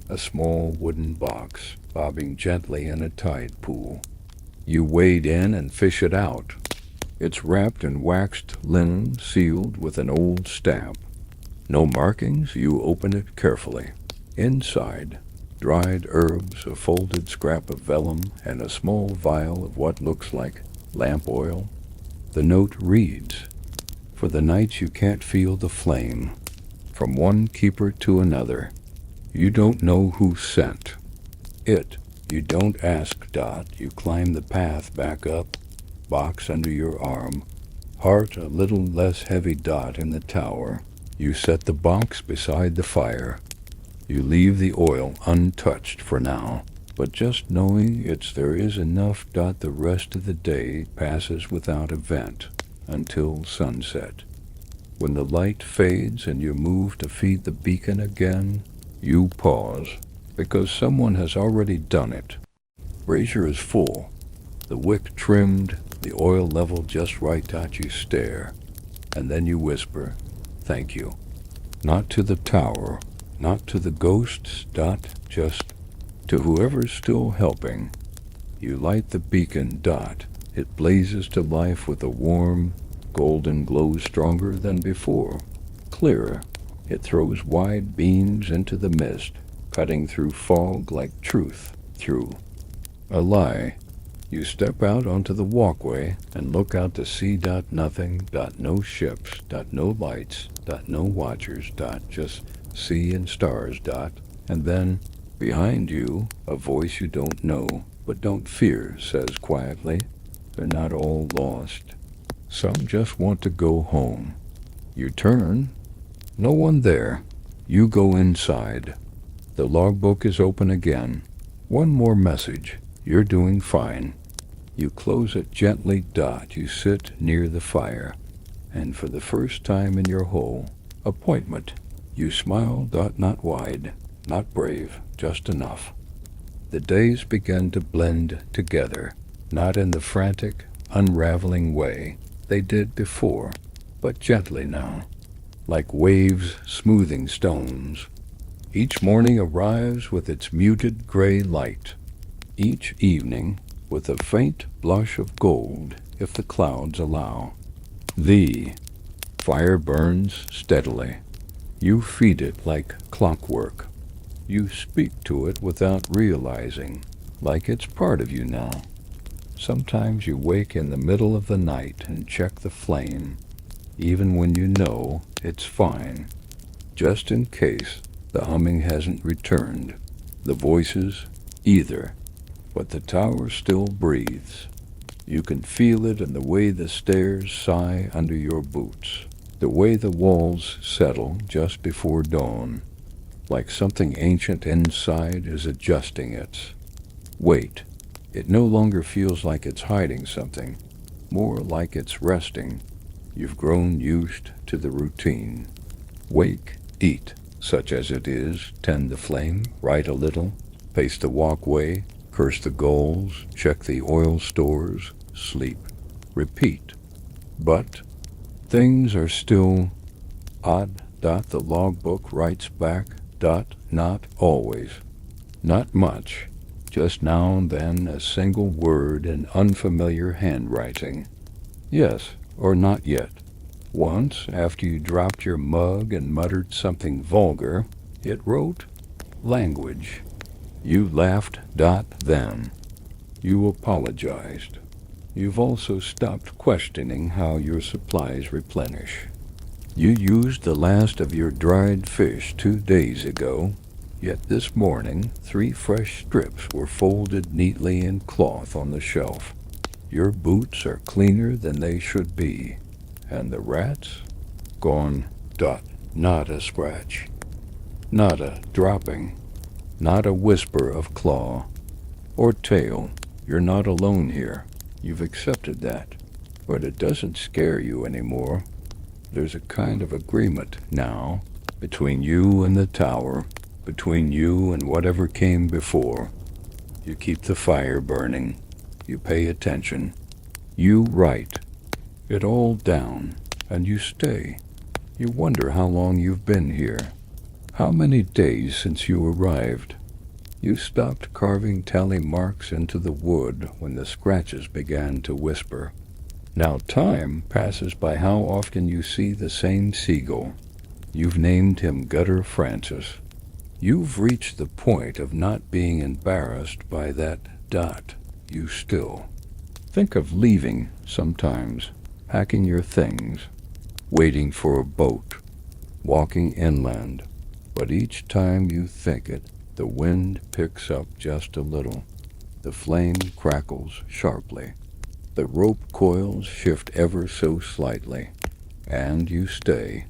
a small wooden box bobbing gently in a tide pool. You wade in and fish it out. It's wrapped in waxed linen, sealed with an old stamp. No markings. You open it carefully. Inside, dried herbs, a folded scrap of vellum, and a small vial of what looks like lamp oil. The note reads, for the nights you can't feel the flame, from one keeper to another. You don't know who sent it. You don't ask, Dot. You climb the path back up, box under your arm, heart a little less heavy, Dot, in the tower. You set the box beside the fire. You leave the oil untouched for now, but just knowing there is enough, Dot, the rest of the day passes without event until sunset. When the light fades and you move to feed the beacon again, you pause, because someone has already done it. Brazier is full, the wick trimmed, the oil level just right, Dot. You stare, and then you whisper, "Thank you." Not to the tower, not to the ghosts, Dot, just to whoever's still helping. You light the beacon, Dot. It blazes to life with a warm, golden glow, stronger than before, clearer. It throws wide beams into the mist, cutting through fog like truth through a lie. You step out onto the walkway and look out to see, Dot, nothing, Dot, no ships, Dot, no lights, Dot, no watchers, Dot, just sea and stars, Dot. And then, behind you, a voice you don't know, but don't fear, says quietly, "They're not all lost. Some just want to go home." You turn. No one there. You go inside. The logbook is open again. One more message. You're doing fine. You close it gently, Dot. You sit near the fire. And for the first time in your whole appointment, you smile, Dot, not wide, not brave, just enough. The days begin to blend together, not in the frantic, unraveling way they did before, but gently now, like waves smoothing stones. Each morning arrives with its muted gray light. Each evening with a faint blush of gold, if the clouds allow. The fire burns steadily. You feed it like clockwork. You speak to it without realizing, like it's part of you now. Sometimes you wake in the middle of the night and check the flame, even when you know it's fine, just in case the humming hasn't returned, the voices either, but the tower still breathes. You can feel it in the way the stairs sigh under your boots, the way the walls settle just before dawn, like something ancient inside is adjusting its weight. It no longer feels like it's hiding something, more like it's resting. You've grown used to the routine. Wake, eat, such as it is, tend the flame, write a little, pace the walkway, curse the gulls, check the oil stores, sleep, repeat. But things are still odd, Dot. The logbook writes back, Dot, not always, not much. Just now and then a single word in unfamiliar handwriting. Yes, or not yet. Once, after you dropped your mug and muttered something vulgar, it wrote language. You laughed, Dot, then. You apologized. You've also stopped questioning how your supplies replenish. You used the last of your dried fish 2 days ago. Yet this morning, 3 fresh strips were folded neatly in cloth on the shelf. Your boots are cleaner than they should be. And the rats? Gone, Dot. Not a scratch. Not a dropping. Not a whisper of claw or tail. You're not alone here. You've accepted that. But it doesn't scare you anymore. There's a kind of agreement now between you and the tower, between you and whatever came before. You keep the fire burning. You pay attention. You write it all down, and you stay. You wonder how long you've been here. How many days since you arrived? You stopped carving tally marks into the wood when the scratches began to whisper. Now time passes by how often you see the same seagull. You've named him Gutter Francis. You've reached the point of not being embarrassed by that Dot. You still think of leaving sometimes, packing your things, waiting for a boat, walking inland. But each time you think it, the wind picks up just a little. The flame crackles sharply. The rope coils shift ever so slightly. And you stay,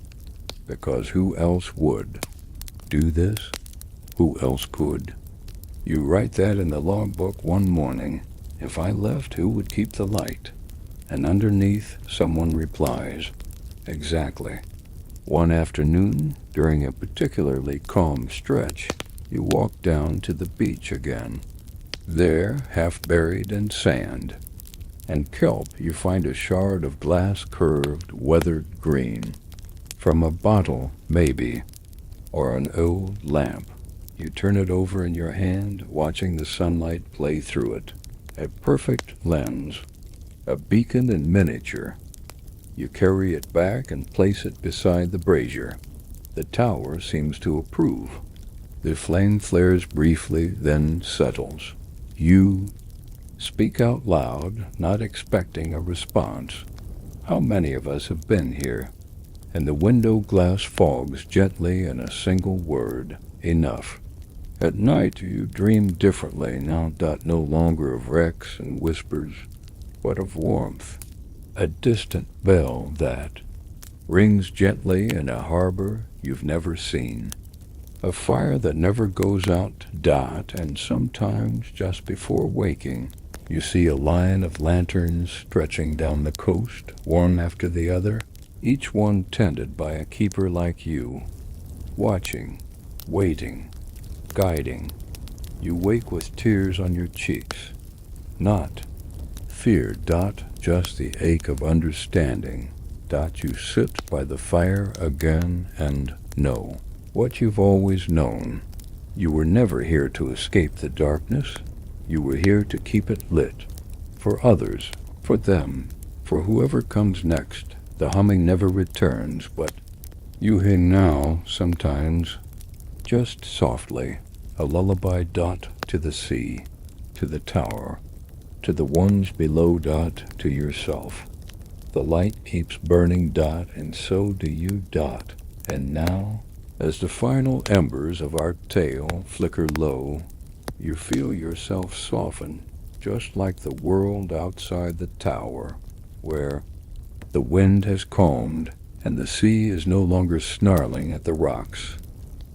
because who else would do this? Who else could? You write that in the logbook one morning. If I left, who would keep the light? And underneath, someone replies, exactly. One afternoon, during a particularly calm stretch, you walk down to the beach again. There, half buried in sand and kelp, you find a shard of glass curved, weathered green. From a bottle, maybe, or an old lamp. You turn it over in your hand, watching the sunlight play through it. A perfect lens, a beacon in miniature. You carry it back and place it beside the brazier. The tower seems to approve. The flame flares briefly, then settles. You speak out loud, not expecting a response. How many of us have been here? And the window glass fogs gently in a single word, enough. At night you dream differently, now no longer of wrecks and whispers, but of warmth. A distant bell that rings gently in a harbor you've never seen. A fire that never goes out, and sometimes just before waking, you see a line of lanterns stretching down the coast, one after the other, each one tended by a keeper like you, watching, waiting, guiding. You wake with tears on your cheeks. Not fear, just the ache of understanding. You sit by the fire again and know what you've always known. You were never here to escape the darkness. You were here to keep it lit. For others, for them, for whoever comes next. The humming never returns, but you hear now, sometimes, just softly, a lullaby to the sea, to the tower, to the ones below to yourself. The light keeps burning and so do you And now, as the final embers of our tale flicker low, you feel yourself soften, just like the world outside the tower, where the wind has calmed and the sea is no longer snarling at the rocks.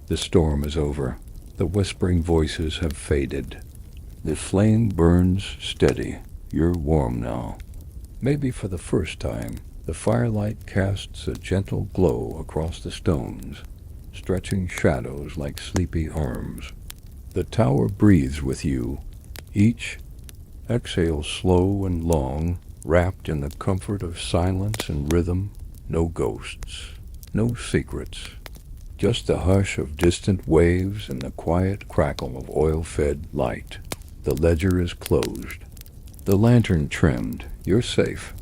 The storm is over. The whispering voices have faded. The flame burns steady. You're warm now. Maybe for the first time, the firelight casts a gentle glow across the stones, stretching shadows like sleepy arms. The tower breathes with you. Each exhale slow and long, wrapped in the comfort of silence and rhythm. No ghosts, no secrets. Just the hush of distant waves and the quiet crackle of oil-fed light. The ledger is closed. The lantern trimmed. You're safe.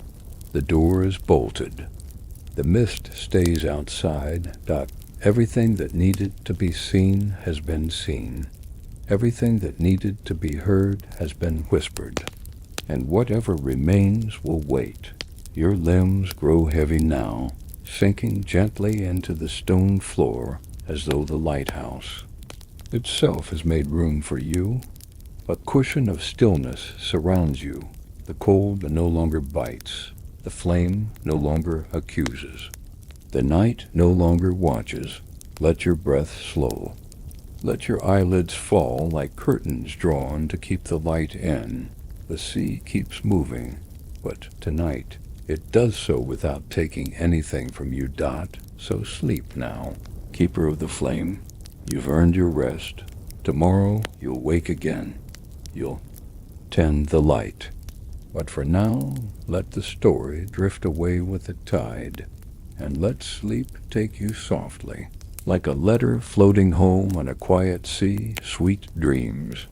The door is bolted. The mist stays outside. Everything that needed to be seen has been seen. Everything that needed to be heard has been whispered. And whatever remains will wait. Your limbs grow heavy now, sinking gently into the stone floor as though the lighthouse itself has made room for you. A cushion of stillness surrounds you. The cold no longer bites. The flame no longer accuses. The night no longer watches. Let your breath slow. Let your eyelids fall like curtains drawn to keep the light in. The sea keeps moving, but tonight it does so without taking anything from you. So sleep now, keeper of the flame. You've earned your rest. Tomorrow you'll wake again. You'll tend the light. But for now, let the story drift away with the tide, and let sleep take you softly. Like a letter floating home on a quiet sea, sweet dreams.